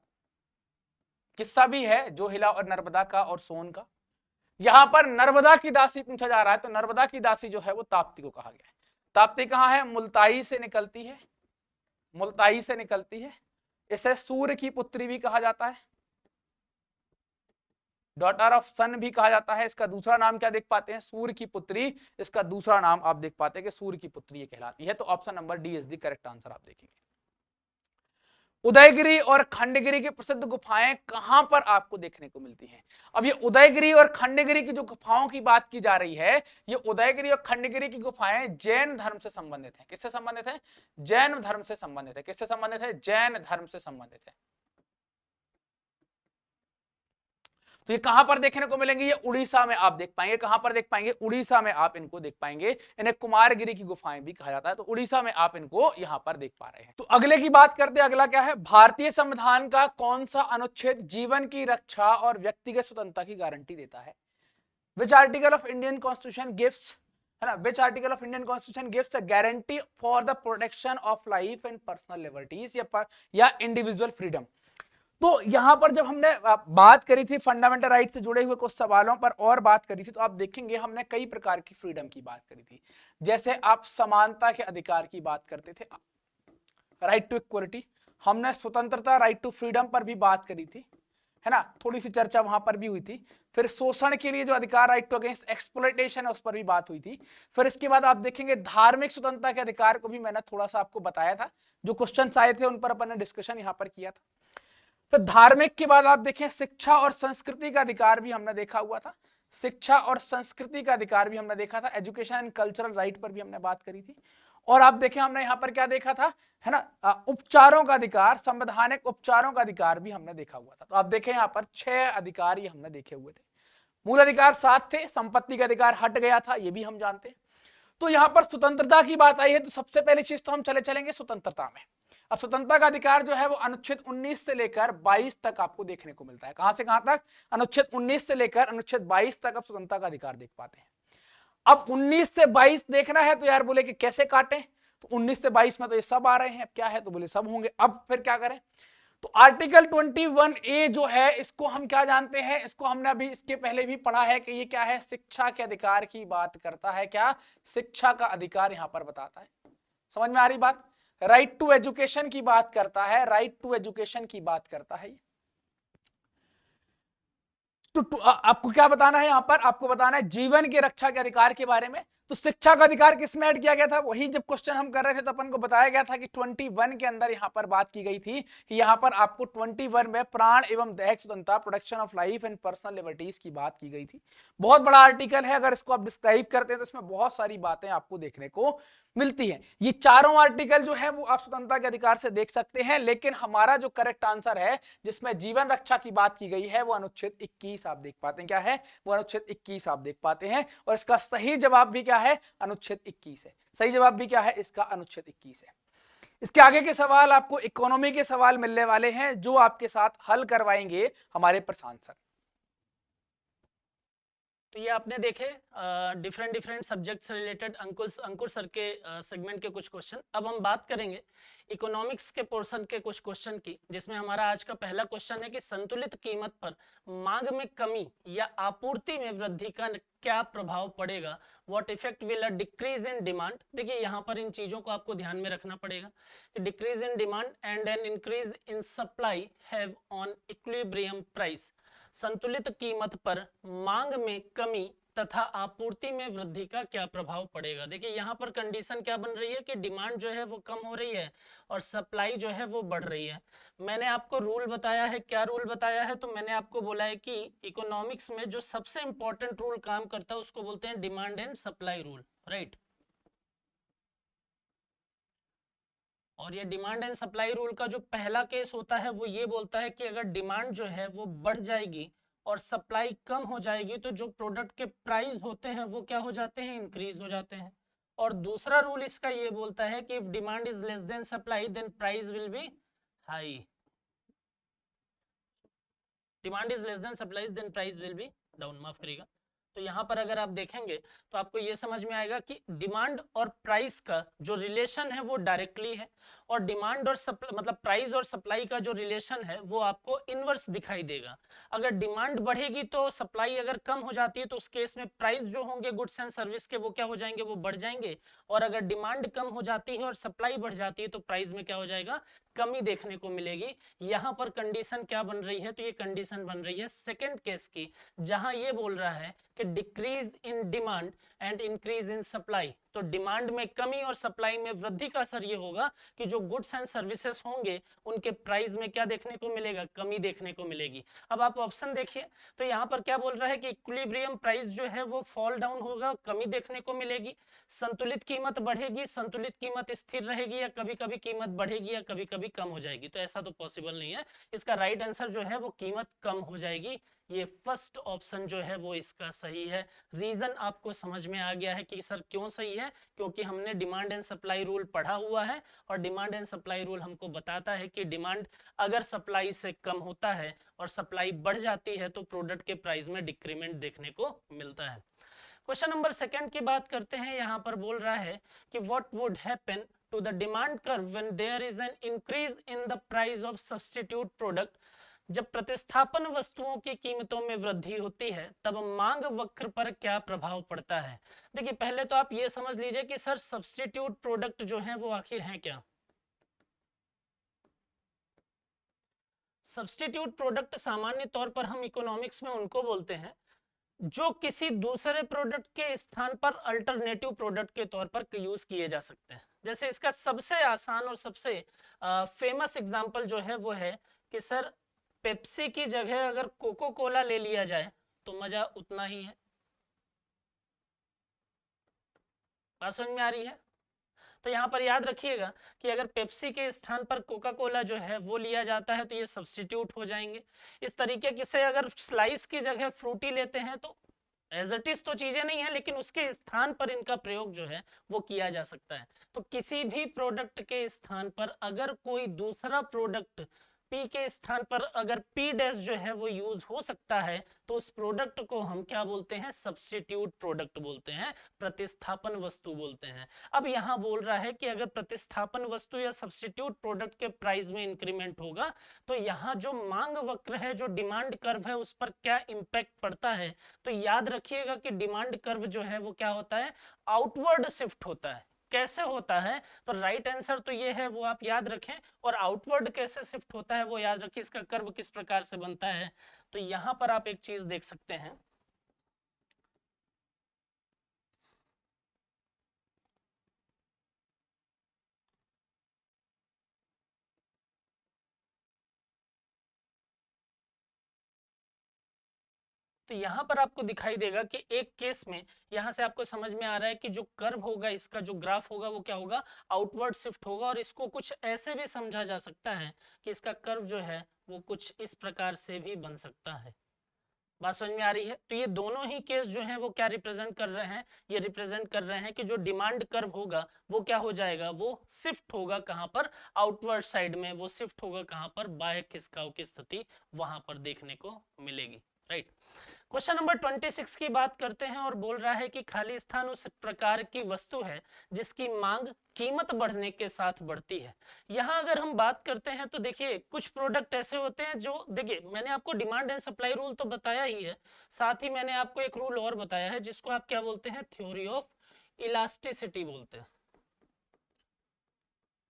किस्सा भी है जोहिला और नर्मदा का और सोन का। यहां पर नर्मदा की दासी पूछा जा रहा है, तो नर्मदा की दासी जो है वो ताप्ती को कहा गया है। ताप्ती कहां है? मुल्ताई से निकलती है, मुल्ताई से निकलती है। इसे सूर्य की पुत्री भी कहा जाता है, डॉटर ऑफ सन भी कहा जाता है। इसका दूसरा नाम क्या देख पाते हैं? सूर्य की पुत्री। इसका दूसरा नाम आप देख पाते हैं कि सूर्य की पुत्री ये कहलाती है। तो option number D is the correct answer आप देखेंगे। उदयगिरी और खंडगिरी की प्रसिद्ध गुफाएं कहां पर आपको देखने को मिलती हैं? अब ये उदयगिरी और खंडगिरी की जो गुफाओं की बात की जा रही है, ये उदयगिरी और खंडगिरी की गुफाएं जैन धर्म से संबंधित हैं। किससे संबंधित है? जैन धर्म से संबंधित है। किससे संबंधित है? जैन धर्म से संबंधित है। तो ये कहां पर देखने को मिलेंगे? ये उड़ीसा में आप देख पाएंगे। कहां पर देख पाएंगे? उड़ीसा में आप इनको देख पाएंगे। इन्हें कुमारगिरी की गुफाएं भी कहा जाता है। तो उड़ीसा में आप इनको यहां पर देख पा रहे हैं। तो अगले की बात करते हैं। अगला क्या है? भारतीय संविधान का कौन सा अनुच्छेद जीवन की रक्षा और व्यक्तिगत स्वतंत्रता की गारंटी देता है? Which article of Indian constitution gives है ना, which article of Indian constitution gives a guarantee for the protection of life and personal liberties या इंडिविजुअल फ्रीडम। तो यहां पर जब हमने बात करी थी फंडामेंटल राइट से जुड़े हुए कुछ सवालों पर और बात करी थी, तो आप देखेंगे हमने कई प्रकार की फ्रीडम की बात करी थी। जैसे आप समानता के अधिकार की बात करते थे, राइट टू इक्वलिटी, हमने स्वतंत्रता राइट टू फ्रीडम पर भी बात करी थी, है ना, थोड़ी सी चर्चा वहां पर भी हुई थी। फिर शोषण के लिए जो अधिकार, राइट टू अगेंस्ट एक्सप्लॉइटेशन है, उस पर भी बात हुई थी। फिर इसके बाद आप देखेंगे धार्मिक स्वतंत्रता के अधिकार को भी मैंने थोड़ा सा आपको बताया था, जो क्वेश्चन आए थे उन पर अपन ने डिस्कशन यहाँ पर किया था। फिर धार्मिक के बाद आप देखें शिक्षा और संस्कृति का अधिकार भी हमने देखा हुआ था, शिक्षा और संस्कृति का अधिकार भी हमने देखा था, एजुकेशन एंड कल्चरल राइट पर भी हमने बात करी थी। और आप देखें हमने यहाँ पर क्या देखा था, है ना, उपचारों का अधिकार, संवैधानिक उपचारों का अधिकार भी हमने देखा हुआ था। तो आप देखें यहाँ पर 6 अधिकार ये हमने देखे हुए थे। मूल अधिकार 7 थे, संपत्ति का अधिकार हट गया था, ये भी हम जानते हैं। तो यहाँ पर स्वतंत्रता की बात आई है, तो सबसे पहली चीज तो हम चलेंगे स्वतंत्रता में। अब स्वतंत्रता का अधिकार जो है वो अनुच्छेद 19 से लेकर 22 तक आपको देखने को मिलता है। कहां से कहां तक? अनुच्छेद 19 से लेकर अनुच्छेद 22 तक आप स्वतंत्रता का अधिकार देख पाते हैं। अब 19 से 22 देखना है तो यार बोले कि कैसे काटें, तो 19 से 22 में तो ये सब आ रहे हैं, अब क्या है तो बोले सब होंगे। अब फिर क्या करें, तो आर्टिकल 21A जो है इसको हम क्या जानते हैं, इसको हमने अभी इसके पहले भी पढ़ा है कि ये क्या है, शिक्षा के अधिकार की बात करता है। क्या? शिक्षा का अधिकार यहां पर बताता है। समझ में आ रही बात? राइट टू एजुकेशन की बात करता है, राइट टू एजुकेशन की बात करता है। तो आपको क्या बताना है यहां पर, आपको बताना है जीवन की रक्षा के अधिकार के बारे में। तो शिक्षा का अधिकार किसमें ऐड किया गया था, वही जब क्वेश्चन हम कर रहे थे तो अपन को बताया गया था कि 21 के अंदर यहां पर बात की गई थी कि यहां पर आपको 21 में प्राण एवं दैहिक स्वतंत्रता, protection of life and personal liberties की बात की गई थी। बहुत बड़ा आर्टिकल है, अगर इसको आप डिस्क्राइब करते हैं तो इसमें बहुत सारी बातें आपको देखने को मिलती है। ये चारों आर्टिकल जो है वो आप स्वतंत्रता के अधिकार से देख सकते हैं, लेकिन हमारा जो करेक्ट आंसर है जिसमें जीवन रक्षा की बात की गई है वो अनुच्छेद 21 आप देख पाते हैं। क्या है वो? अनुच्छेद 21 आप देख पाते हैं। और इसका सही जवाब भी क्या है? अनुच्छेद 21 है। सही जवाब भी क्या है इसका? अनुच्छेद 21 है। इसके आगे के सवाल आपको इकोनॉमी के सवाल मिलने वाले हैं, जो आपके साथ हल करवाएंगे हमारे प्रशांत सर। तो ये आपने देखे डिफरेंट डिफरेंट सब्जेक्ट से रिलेटेड अंकुर सर के सेगमेंट के कुछ क्वेश्चन। अब हम बात करेंगे इकोनॉमिक्स के पोर्शन के कुछ क्वेश्चन की, जिसमें हमारा आज का पहला क्वेश्चन है कि संतुलित कीमत पर मांग में कमी या आपूर्ति में वृद्धि का क्या प्रभाव पड़ेगा। What effect will a decrease in demand. देखिए यहाँ पर इन चीजों को आपको ध्यान में रखना पड़ेगा कि decrease in demand and N increase in supply have on equilibrium price. संतुलित कीमत पर मांग में कमी तथा आपूर्ति में वृद्धि का क्या प्रभाव पड़ेगा। देखिए यहाँ पर कंडीशन क्या बन रही है कि डिमांड जो है वो कम हो रही है और सप्लाई जो है वो बढ़ रही है। मैंने आपको रूल बताया है। क्या रूल बताया है? तो मैंने आपको बोला है कि इकोनॉमिक्स में जो सबसे इंपॉर्टेंट रूल काम करता है उसको बोलते हैं demand and supply rule, right. और ये डिमांड एंड सप्लाई रूल का जो पहला केस होता है वो ये बोलता है कि अगर डिमांड जो है वो बढ़ जाएगी और सप्लाई कम हो जाएगी तो जो प्रोडक्ट के प्राइस होते हैं वो क्या हो जाते हैं? इंक्रीज हो जाते हैं। और दूसरा रूल इसका ये बोलता है कि if demand is less than supply then price will be high. Demand is less than supply then price will be down, माफ करिएगा। तो यहाँ पर अगर आप देखेंगे तो आपको ये समझ में आएगा कि डिमांड और प्राइस का जो रिलेशन है वो डायरेक्टली है, और डिमांड और मतलब प्राइस और सप्लाई का जो रिलेशन है वो आपको इनवर्स दिखाई देगा। अगर डिमांड बढ़ेगी तो सप्लाई अगर कम हो जाती है तो उस केस में प्राइस जो होंगे गुड्स एंड सर्विस के वो क्या हो जाएंगे? वो बढ़ जाएंगे। और अगर डिमांड कम हो जाती है और सप्लाई बढ़ जाती है तो प्राइस में क्या हो जाएगा? कमी देखने को मिलेगी। यहाँ पर कंडीशन क्या बन रही है? तो ये कंडीशन बन रही है सेकेंड केस की, जहां ये बोल रहा है कि decrease in demand and increase in supply. तो डिमांड में कमी और सप्लाई में वृद्धि का असर ये होगा कि जो गुड्स एंड सर्विसेज होंगे उनके प्राइस में क्या देखने को मिलेगा? कमी देखने को मिलेगी। अब आप ऑप्शन देखिए तो यहाँ पर क्या बोल रहा है कि इक्विलिब्रियम प्राइस जो है वो फॉल डाउन होगा, कमी देखने को मिलेगी। संतुलित कीमत बढ़ेगी, संतुलित कीमत स्थिर रहेगी, या कभी कभी कीमत बढ़ेगी या कभी कभी कम हो जाएगी। तो ऐसा तो पॉसिबल नहीं है। इसका राइट आंसर जो है वो कीमत कम हो जाएगी। ये फर्स्ट ऑप्शन जो है वो इसका सही है। रीजन आपको समझ में आ गया है कि सर क्यों सही है, क्योंकि हमने डिमांड एंड सप्लाई रूल पढ़ा हुआ है, और डिमांड एंड सप्लाई रूल हमको बताता है कि डिमांड अगर सप्लाई से कम होता है और सप्लाई बढ़ जाती है तो प्रोडक्ट के प्राइस में डिक्रीमेंट देखने को मिलता है। क्वेश्चन नंबर सेकंड की बात करते हैं। यहाँ पर बोल रहा है कि what would happen to the demand curve when there is an increase in the price of substitute product. जब प्रतिस्थापन वस्तुओं की कीमतों में वृद्धि होती है तब मांग वक्र पर क्या प्रभाव पड़ता है। देखिए पहले तो आप ये समझ लीजिए कि सर सब्स्टिट्यूट प्रोडक्ट जो है वो आखिर हैं क्या। सब्स्टिट्यूट प्रोडक्ट सामान्य तौर पर हम इकोनॉमिक्स में उनको बोलते हैं जो किसी दूसरे प्रोडक्ट के स्थान पर अल्टरनेटिव प्रोडक्ट के तौर पर यूज किए जा सकते हैं। जैसे इसका सबसे आसान और सबसे फेमस एग्जांपल जो है वो है कि सर पेप्सी की जगह अगर कोको कोला ले लिया जाए तो मजा उतना ही है। बात समझ में आ रही है। तो यहाँ पर याद रखिएगा कि अगर पेप्सी के स्थान पर कोका कोला जो है वो लिया जाता है तो ये सब्स्टिट्यूट हो जाएंगे। इस तरीके से अगर स्लाइस की जगह फ्रूटी लेते हैं तो एज इट इज तो चीजें नहीं है लेकिन उसके स्थान पर इनका प्रयोग जो है वो किया जा सकता है। तो किसी भी प्रोडक्ट के स्थान पर अगर कोई दूसरा प्रोडक्ट P के स्थान पर अगर P डैश जो है वो यूज हो सकता है तो उस प्रोडक्ट को हम क्या बोलते हैं, सब्स्टिट्यूट प्रोडक्ट बोलते हैं, प्रतिस्थापन वस्तु बोलते हैं। अब यहाँ बोल रहा है कि अगर प्रतिस्थापन वस्तु या सब्स्टिट्यूट प्रोडक्ट के प्राइस में इंक्रीमेंट होगा तो यहाँ जो मांग वक्र है, जो डिमांड कर्व है, उस पर क्या इंपैक्ट पड़ता है। तो याद रखिएगा कि डिमांड कर्व जो है वो क्या होता है, आउटवर्ड शिफ्ट होता है। कैसे होता है, तो राइट आंसर तो ये है वो आप याद रखें, और आउटवर्ड कैसे शिफ्ट होता है वो याद रखिए, इसका कर्व किस प्रकार से बनता है। तो यहां पर आप एक चीज देख सकते हैं, तो यहां पर आपको दिखाई देगा कि एक केस में यहां से आपको समझ में आ रहा है कि जो कर्व होगा, इसका जो ग्राफ होगा वो क्या होगा, आउटवर्ड शिफ्ट होगा। और इसको कुछ ऐसे भी समझा जा सकता है कि इसका कर्व जो है वो कुछ इस प्रकार से भी बन सकता है। बात समझ में आ रही है। तो ये दोनों ही केस जो हैं वो क्या रिप्रेजेंट कर रहे हैं, ये रिप्रेजेंट कर रहे हैं कि जो डिमांड कर्व होगा वो क्या हो जाएगा, वो शिफ्ट होगा कहां पर, आउटवर्ड साइड में। वो शिफ्ट होगा कहां पर, बाह्य खिसकाव की स्थिति वहां पर देखने को मिलेगी। राइट। क्वेश्चन नंबर 26 की बात करते हैं और बोल रहा है कि खाली स्थान उस प्रकार की वस्तु है जिसकी मांग कीमत बढ़ने के साथ बढ़ती है। यहाँ अगर हम बात करते हैं तो देखिए कुछ प्रोडक्ट ऐसे होते हैं जो, देखिए मैंने आपको डिमांड एंड सप्लाई रूल तो बताया ही है, साथ ही मैंने आपको एक रूल और बताया है जिसको आप क्या बोलते हैं, थ्योरी ऑफ इलास्टिसिटी बोलते हैं।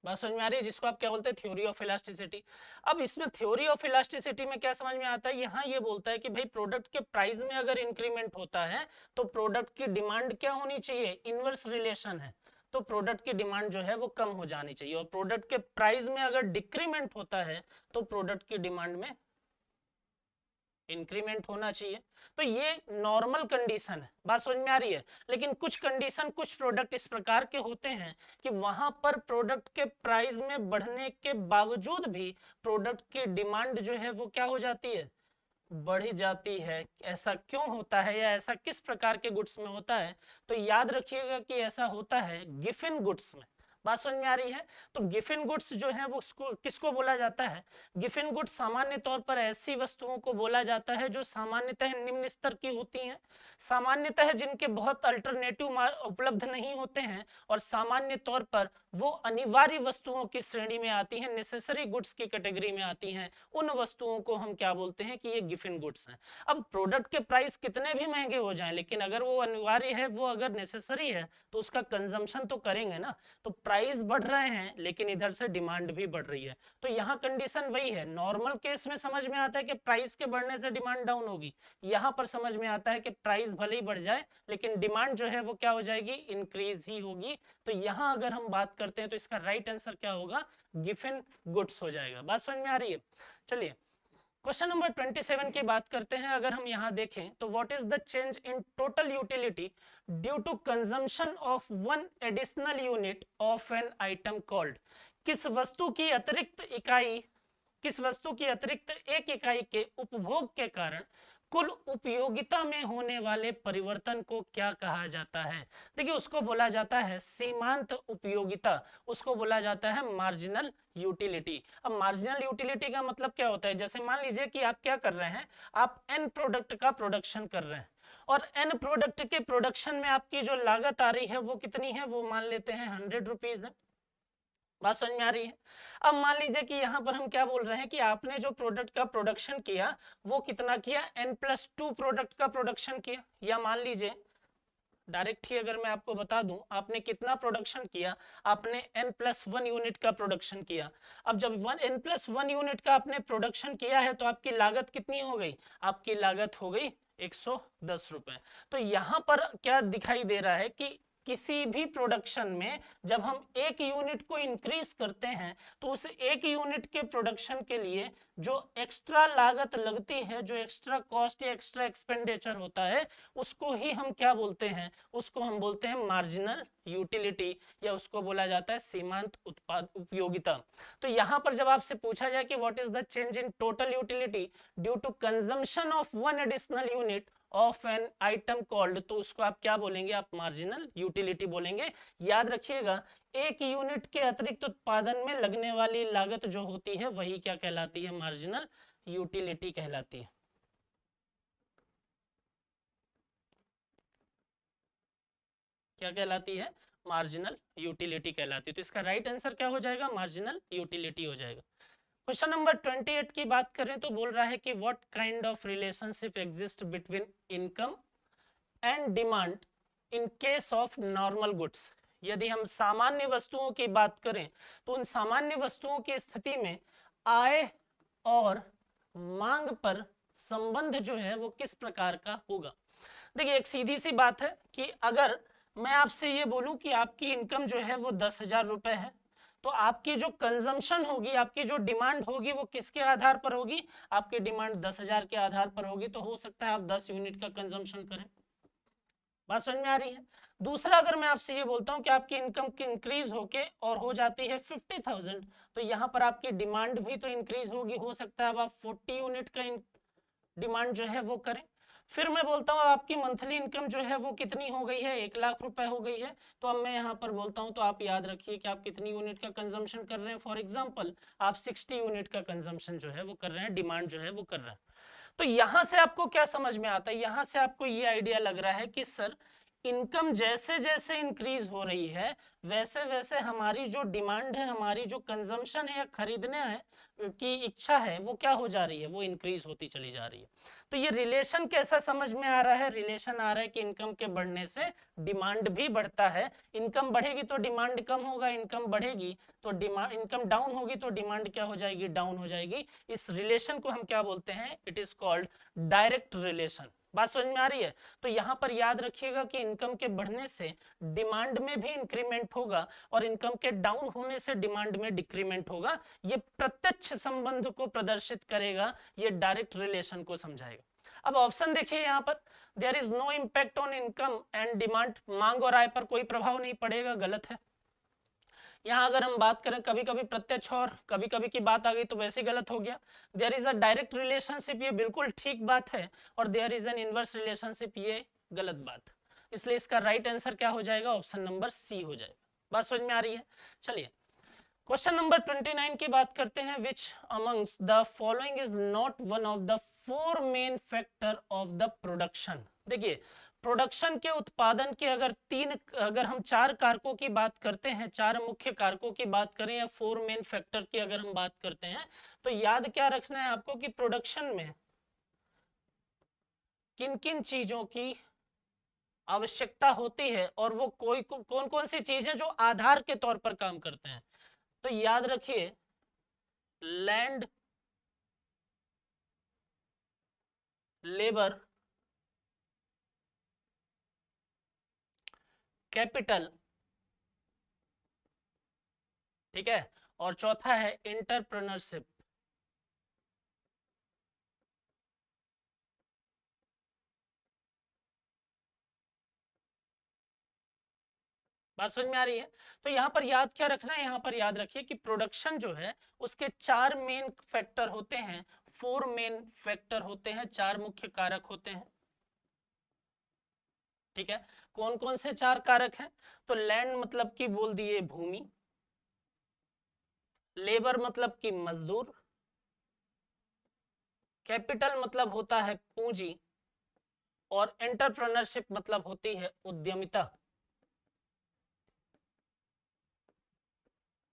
बात समझ में आ रही है, जिसको आप क्या बोलते हैं, थ्योरी ऑफ इलास्टिसिटी। अब इसमें थ्योरी ऑफ इलास्टिसिटी में क्या समझ में आता है, यहाँ ये बोलता है कि भाई प्रोडक्ट के प्राइस में अगर इंक्रीमेंट होता है तो प्रोडक्ट की डिमांड क्या होनी चाहिए, इनवर्स रिलेशन है, तो प्रोडक्ट की डिमांड जो है वो कम हो जानी चाहिए। और प्रोडक्ट के प्राइस में अगर डिक्रीमेंट होता है तो प्रोडक्ट की डिमांड में इंक्रीमेंट होना चाहिए। तो ये नॉर्मल कंडीशन है, बात समझ में आ रही है। लेकिन कुछ कंडीशन, कुछ प्रोडक्ट इस प्रकार के होते हैं कि वहां पर प्रोडक्ट के प्राइस में बढ़ने के बावजूद भी प्रोडक्ट की डिमांड जो है वो क्या हो जाती है, बढ़ी जाती है। ऐसा क्यों होता है या ऐसा किस प्रकार के गुड्स में होता है, तो याद रखिएगा कि ऐसा होता है गिफिन गुड्स में। बात समझ में आ रही है। तो गिफिन गुड्स जो है वो किसको बोला जाता है, गिफिन गुड्स सामान्य तौर पर ऐसी वस्तुओं को बोला जाता है जो सामान्यतः निम्न स्तर की होती हैं, सामान्यतः जिनके बहुत अल्टरनेटिव उपलब्ध नहीं होते हैं, और सामान्य तौर पर वो अनिवार्य वस्तुओं की श्रेणी में आती हैं, नेसेसरी गुड्स की कैटेगरी में आती हैं। उन वस्तुओं को हम क्या बोलते हैं कि ये गिफिन गुड्स हैं। अब प्रोडक्ट के प्राइस कितने भी महंगे हो जाएं, लेकिन अगर वो अनिवार्य है, वो अगर नेसेसरी है, तो उसका कंजम्पशन तो करेंगे ना। तो प्राइस बढ़ रहे हैं लेकिन इधर से डिमांड भी बढ़ रही है। तो यहाँ कंडीशन वही है, नॉर्मल केस में समझ में आता है कि प्राइस के बढ़ने से डिमांड डाउन होगी। यहाँ पर समझ में आता है कि प्राइस भले ही बढ़ जाए लेकिन डिमांड जो है वो क्या हो जाएगी, इंक्रीज ही होगी। तो यहाँ अगर हम बात करते हैं तो इसका राइट आंसर क्या होगा, गिफिन गुड्स हो जाएगा। बात समझ में आ रही है। चलिए क्वेश्चन नंबर 27 की बात करते हैं। अगर हम यहाँ देखें तो what is the change in total utility due to consumption of one additional unit of an item called. किस वस्तु की अतिरिक्त एक इकाई के उपभोग के कारण कुल उपयोगिता में होने वाले परिवर्तन को क्या कहा जाता है? देखिए उसको बोला जाता है सीमांत उपयोगिता, उसको बोला जाता है मार्जिनल यूटिलिटी। अब मार्जिनल यूटिलिटी का मतलब क्या होता है? जैसे मान लीजिए कि आप क्या कर रहे हैं, आप एन प्रोडक्ट का प्रोडक्शन कर रहे हैं और एन प्रोडक्ट के प्रोडक्शन में आपकी जो लागत आ रही है वो कितनी है, वो मान लेते हैं 100 रुपीज है। बात समझ में आ रही है? अब मान लीजिए कि यहाँ पर हम क्या बोल रहे हैं कि आपने जो प्रोडक्ट का प्रोडक्शन किया वो कितना किया, n+2 प्रोडक्ट का प्रोडक्शन किया। या मान लीजिए डायरेक्ट ही अगर मैं आपको बता दूं, आपने कितना प्रोडक्शन किया, आपने n+1 यूनिट का प्रोडक्शन किया। अब जब n+1 यूनिट का आपने प्रोडक्शन किया है तो आपकी लागत कितनी हो गई, आपकी लागत हो गई 110 रुपए। तो यहाँ पर क्या दिखाई दे रहा है कि किसी भी प्रोडक्शन में जब हम एक यूनिट को इंक्रीज करते हैं तो उस एक यूनिट के प्रोडक्शन के लिए जो एक्स्ट्रा लागत लगती है, जो एक्स्ट्रा कॉस्ट या एक्स्ट्रा एक्सपेंडिचर होता है, उसको ही हम क्या बोलते हैं, उसको हम बोलते हैं मार्जिनल यूटिलिटी, या उसको बोला जाता है सीमांत उत्पाद उपयोगिता। तो यहाँ पर जब आपसे पूछा जाए कि what is the change in total utility due to consumption of one additional unit of an item called, तो उसको आप क्या बोलेंगे, आप मार्जिनल यूटिलिटी बोलेंगे। याद रखिएगा एक यूनिट के अतिरिक्त उत्पादन में लगने वाली लागत जो होती है वही क्या कहलाती है, मार्जिनल यूटिलिटी कहलाती है। क्या कहलाती है, मार्जिनल यूटिलिटी कहलाती है। तो इसका राइट आंसर क्या हो जाएगा, मार्जिनल यूटिलिटी हो जाएगा। क्वेश्चन नंबर 28 की बात करें तो बोल रहा है कि what kind of relationship exist between income and demand in case of normal goods. यदि हम सामान्य वस्तुओं की बात करें तो उन सामान्य वस्तुओं की स्थिति में आय और मांग पर संबंध जो है वो किस प्रकार का होगा। देखिए एक सीधी सी बात है कि अगर मैं आपसे ये बोलूं कि आपकी इनकम जो है वो 10,000 रुपए है, तो आपकी जो कंजम्पशन होगी, आपकी जो डिमांड होगी वो किसके आधार पर होगी, आपकी डिमांड 10,000 के आधार पर होगी। तो हो सकता है आप 10 यूनिट का कंजम्पशन करें। बात समझ में आ रही है? दूसरा अगर मैं आपसे ये बोलता हूँ कि आपकी इनकम की इंक्रीज होके और हो जाती है 50,000, तो यहाँ पर आपकी डिमांड भी तो इंक्रीज होगी, हो सकता है अब आप 40 यूनिट का डिमांड जो है वो करें। फिर मैं बोलता हूँ आपकी मंथली इनकम जो है वो कितनी हो गई है, 1,00,000 रुपए हो गई है। तो अब मैं यहाँ पर बोलता हूँ, तो आप याद रखिए कि आप कितनी यूनिट का कंजम्पशन कर रहे हैं। फॉर एग्जांपल आप 60 यूनिट का कंजम्पशन जो है वो कर रहे हैं, डिमांड जो है वो कर रहे हैं। तो यहां से आपको क्या समझ में आता है, यहां से आपको ये आइडिया लग रहा है कि सर इनकम जैसे जैसे इंक्रीज हो रही है वैसे वैसे हमारी जो डिमांड है, हमारी जो कंजम्पशन है या खरीदने है की इच्छा है वो क्या हो जा रही है, वो इंक्रीज होती चली जा रही है। तो ये रिलेशन कैसा समझ में आ रहा है, रिलेशन आ रहा है कि इनकम के बढ़ने से डिमांड भी बढ़ता है। इनकम बढ़ेगी तो डिमांड कम होगा, इनकम बढ़ेगी तो डिमांड, इनकम डाउन होगी तो डिमांड क्या हो जाएगी, डाउन हो जाएगी। इस रिलेशन को हम क्या बोलते हैं, it is called direct relation. बात समझ में आ रही है? तो यहां पर याद रखिएगा कि इनकम के बढ़ने से डिमांड में भी इंक्रीमेंट होगा और इनकम के डाउन होने से डिमांड में डिक्रीमेंट होगा। ये प्रत्यक्ष संबंध को प्रदर्शित करेगा, ये डायरेक्ट रिलेशन को समझाएगा। अब ऑप्शन देखिए यहाँ पर, there is no impact on income and demand, मांग और आय पर कोई प्रभाव नहीं पड़ेगा, गलत है। यहाँ अगर हम बात करें कभी कभी प्रत्यक्ष और कभी कभी की बात आ गई तो वैसे गलत हो गया। There is a direct relationship, ये बिल्कुल ठीक बात है, और there is an inverse relationship, ये गलत बात। इसलिए इसका राइट आंसर क्या हो जाएगा, ऑप्शन नंबर सी हो जाएगा। बात समझ में आ रही है? चलिए क्वेश्चन नंबर 29 की बात करते हैं। विच amongst the following is not one of the four main factor of the production. देखिए प्रोडक्शन के उत्पादन के अगर हम चार कारकों की बात करते हैं, चार मुख्य कारकों की बात करें या फोर मेन फैक्टर की अगर हम बात करते हैं, तो याद क्या रखना है आपको कि प्रोडक्शन में किन किन चीजों की आवश्यकता होती है और वो कौन कौन सी चीजें जो आधार के तौर पर काम करते हैं। तो याद रखिए लैंड, लेबर, कैपिटल, ठीक है, और चौथा है एंटरप्रेन्योरशिप। बात समझ में आ रही है? तो यहाँ पर याद क्या रखना है, यहाँ पर याद रखिए कि प्रोडक्शन जो है उसके चार मेन फैक्टर होते हैं, 4 मेन फैक्टर होते हैं, 4 मुख्य कारक होते हैं। ठीक है, कौन कौन से 4 कारक हैं? तो लैंड मतलब कि बोल दिए भूमि, लेबर मतलब कि मजदूर, कैपिटल मतलब होता है पूंजी, और एंटरप्रेन्योरशिप मतलब होती है उद्यमिता।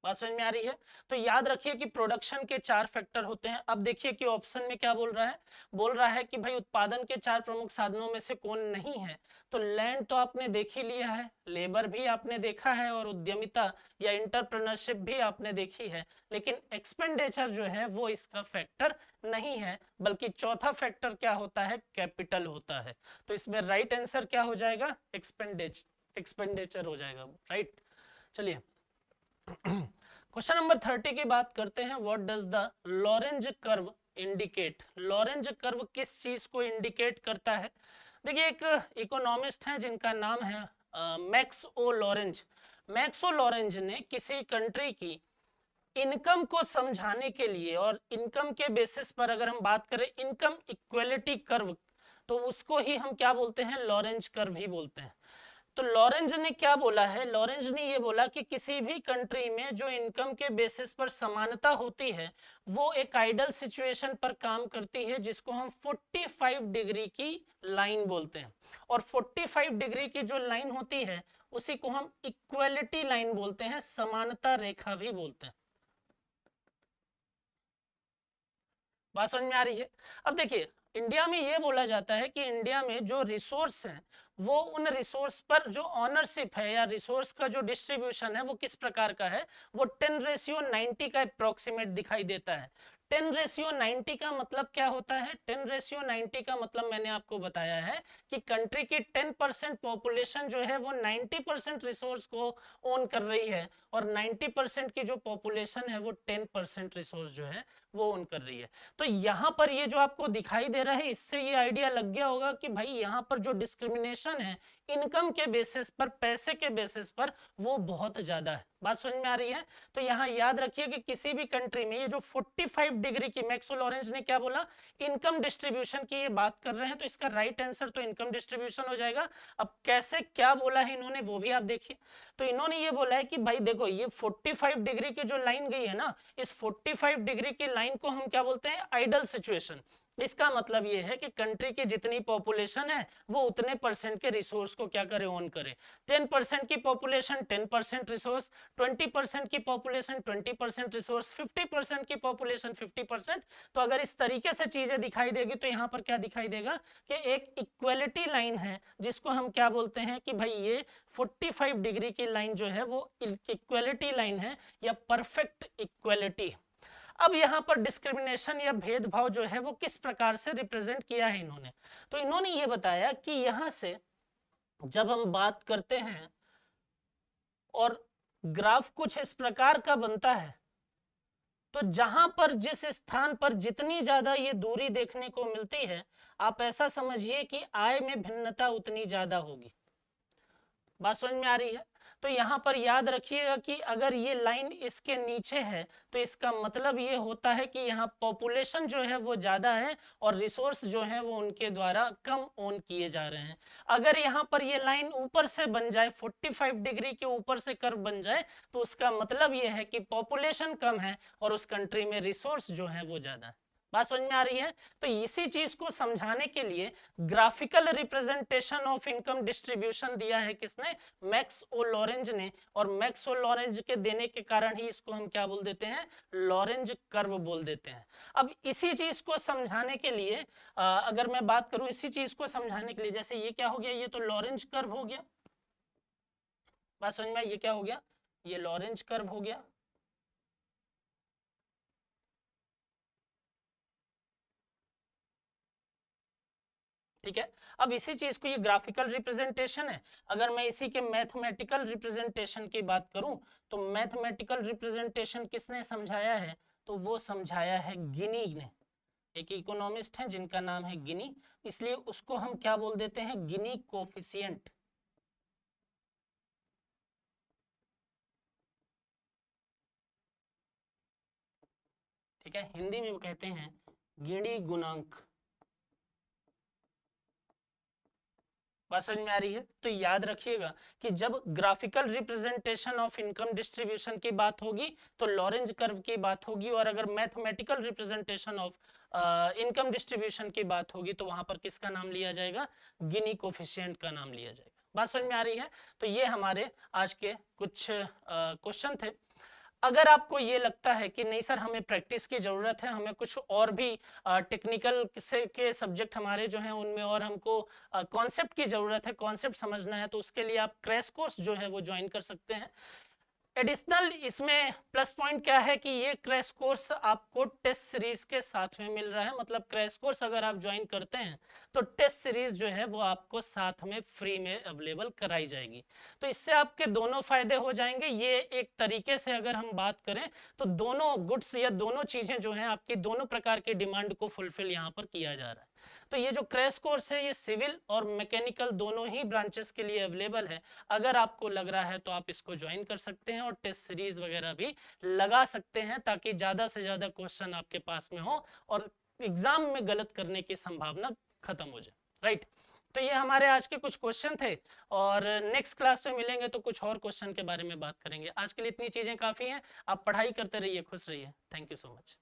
बात समझ में आ रही है? तो याद रखिए कि प्रोडक्शन के 4 फैक्टर होते हैं। अब देखिए कि ऑप्शन में क्या बोल रहा है कि भाई उत्पादन के 4 प्रमुख साधनों में से कौन नहीं है। तो लैंड तो आपने देख ही लिया है, लेबर भी आपने देखा है, और उद्यमिता या इंटरप्रेन्योरशिप भी आपने देखी है। लेकिन एक्सपेंडिचर जो है वो इसका फैक्टर नहीं है, बल्कि चौथा फैक्टर क्या होता है? कैपिटल होता है। तो इसमें राइट आंसर क्या हो जाएगा? एक्सपेंडिचर हो जाएगा, राइट। चलिए क्वेश्चन नंबर 30 की बात करते हैं। What does the Lorentz curve indicate? Lorentz curve किस चीज को इंडिकेट करता है? देखिए, एक इकोनॉमिस्ट हैं जिनका नाम है मैक्स ओ लॉरेंज। मैक्स ओ लॉरेंज ने किसी कंट्री की इनकम को समझाने के लिए, और इनकम के बेसिस पर अगर हम बात करें इनकम इक्वलिटी कर्व, तो उसको ही हम क्या बोलते हैं? लॉरेंज कर्व ही बोलते हैं। तो लॉरेंज ने क्या बोला है? लॉरेंज ने ये बोला कि किसी भी कंट्री में जो इनकम के बेसिस पर समानता होती है वो एक आइडल सिचुएशन पर काम करती है, जिसको हम 45 डिग्री की लाइन बोलते हैं। और 45 डिग्री की जो लाइन होती है उसी को हम इक्वलिटी लाइन बोलते हैं, समानता रेखा भी बोलते हैं। बात समझ में आ रही है? अब देखिए, इंडिया में ये बोला जाता है कि इंडिया में जो रिसोर्स है वो उन रिसोर्स पर जो ऑनरशिप है या रिसोर्स का जो डिस्ट्रीब्यूशन है वो किस प्रकार का है? वो 10:90 का अप्रोक्सीमेट दिखाई देता है। 10:90 का मतलब क्या होता है? 10:90 का मतलब मैंने आपको बताया है कि कंट्री की 10% पॉपुलेशन जो है वो 90% रिसोर्स को ओन कर रही है, और 90% की जो पॉपुलेशन है वो 10% रिसोर्स जो है वो ओन कर रही है। तो यहाँ पर ये जो आपको दिखाई दे रहा है, इससे ये आइडिया लग गया होगा कि भाई यहाँ पर जो डिस्क्रिमिनेशन है इनकम के बेसिस पर, पैसे के बेसिस पर, वो बहुत ज्यादा है। बात समझ में आ रही है? तो यहाँ याद रखिए कि किसी भी कंट्री में ये जो 45 डिग्री की, मैक्स ओ लॉरेंज ने क्या बोला? इनकम डिस्ट्रीब्यूशन की ये बात कर रहे हैं, तो इसका राइट आंसर तो इनकम डिस्ट्रीब्यूशन हो जाएगा। अब कैसे क्या बोला है इन्होंने वो भी आप देखिए। तो इन्होंने ये बोला है कि भाई देखो, ये 45 डिग्री की जो लाइन गई है ना, इस 45 डिग्री की लाइन को हम क्या बोलते हैं? Ideal situation. इसका मतलब ये है कि कंट्री की जितनी पॉपुलेशन है वो उतने परसेंट के रिसोर्स को क्या करे? ओन करे। 10% की पॉपुलेशन 10% रिसोर्स, 20% की पॉपुलेशन 20% रिसोर्स, 50% की पॉपुलेशन 50%। तो अगर इस तरीके से चीजें दिखाई देगी तो यहाँ पर क्या दिखाई देगा कि एक इक्वलिटी लाइन है, जिसको हम क्या बोलते हैं कि भाई ये 45 डिग्री की लाइन जो है वो इक्वलिटी लाइन है या परफेक्ट इक्वलिटी। अब यहाँ पर डिस्क्रिमिनेशन या भेदभाव जो है वो किस प्रकार से रिप्रेजेंट किया है इन्होंने? तो इन्होंने ये बताया कि यहाँ से जब हम बात करते हैं और ग्राफ कुछ इस प्रकार का बनता है, तो जहां पर जिस स्थान पर जितनी ज्यादा ये दूरी देखने को मिलती है, आप ऐसा समझिए कि आय में भिन्नता उतनी ज्यादा होगी। बात समझ में आ रही है? तो यहाँ पर याद रखिएगा कि अगर ये लाइन इसके नीचे है तो इसका मतलब ये होता है कि यहाँ पॉपुलेशन जो है वो ज्यादा है और रिसोर्स जो है वो उनके द्वारा कम ओन किए जा रहे हैं। अगर यहाँ पर ये लाइन ऊपर से बन जाए, 45 डिग्री के ऊपर से कर्व बन जाए, तो उसका मतलब ये है कि पॉपुलेशन कम है और उस कंट्री में रिसोर्स जो है वो ज्यादा है। बात समझ में आ रही है? तो इसी चीज को समझाने के लिए graphical representation of income distribution दिया है किसने? मैक्स ओ लॉरेंज ने। और मैक्स ओ लॉरेंज के देने के कारण ही इसको हम क्या बोल देते हैं? लॉरेंज कर्व बोल देते हैं। अब इसी चीज को समझाने के लिए अगर मैं बात करूं, इसी चीज को समझाने के लिए, जैसे ये क्या हो गया? ये तो लॉरेंज कर्व हो गया। बात समझ में? ये क्या हो गया? ये लॉरेंज कर्व हो गया। ठीक है, अब इसी चीज को, ये ग्राफिकल रिप्रेजेंटेशन है। अगर मैं इसी के मैथमेटिकल रिप्रेजेंटेशन की बात करूं, तो मैथमेटिकल रिप्रेजेंटेशन किसने समझाया है? तो वो समझाया है गिनी ने। एक इकोनॉमिस्ट हैं जिनका नाम है गिनी, इसलिए उसको हम क्या बोल देते हैं? गिनी कोफिशिएंट। ठीक है, हिंदी में वो कहते हैं गिणी गुणांक। बात समझ में आ रही है? तो याद रखिएगा कि जब graphical representation of income distribution की बात होगी तो लॉरेंज कर्व की बात होगी, और अगर mathematical representation of income distribution की बात होगी तो वहां पर किसका नाम लिया जाएगा? गिनी कोफिशिएंट का नाम लिया जाएगा। बात समझ में आ रही है? तो ये हमारे आज के कुछ क्वेश्चन थे। अगर आपको ये लगता है कि नहीं सर हमें प्रैक्टिस की जरूरत है, हमें कुछ और भी टेक्निकल से के सब्जेक्ट हमारे जो हैं उनमें और हमको कॉन्सेप्ट की जरूरत है, कॉन्सेप्ट समझना है, तो उसके लिए आप क्रैश कोर्स जो है वो ज्वाइन कर सकते हैं। एडिशनल इसमें प्लस पॉइंट क्या है कि ये क्रैश कोर्स आपको टेस्ट सीरीज के साथ में मिल रहा है। मतलब क्रैश कोर्स अगर आप ज्वाइन करते हैं तो टेस्ट सीरीज जो है वो आपको साथ में फ्री में अवेलेबल कराई जाएगी। तो इससे आपके दोनों फायदे हो जाएंगे। ये एक तरीके से अगर हम बात करें तो दोनों गुड्स या दोनों चीजें जो हैं आपकी दोनों प्रकार के डिमांड को फुलफिल यहाँ पर किया जा रहा है। तो ये जो क्रैश कोर्स है ये सिविल और मैकेनिकल दोनों ही ब्रांचेस के लिए अवेलेबल है। अगर आपको लग रहा है तो आप इसको ज्वाइन कर सकते हैं और टेस्ट सीरीज वगैरह भी लगा सकते हैं, ताकि ज्यादा से ज्यादा क्वेश्चन आपके पास में हो और एग्जाम में गलत करने की संभावना खत्म हो जाए। राइट, तो ये हमारे आज के कुछ क्वेश्चन थे, और नेक्स्ट क्लास में मिलेंगे तो कुछ और क्वेश्चन के बारे में बात करेंगे। आज के लिए इतनी चीजें काफी हैं। आप पढ़ाई करते रहिए, खुश रहिए। Thank you so much.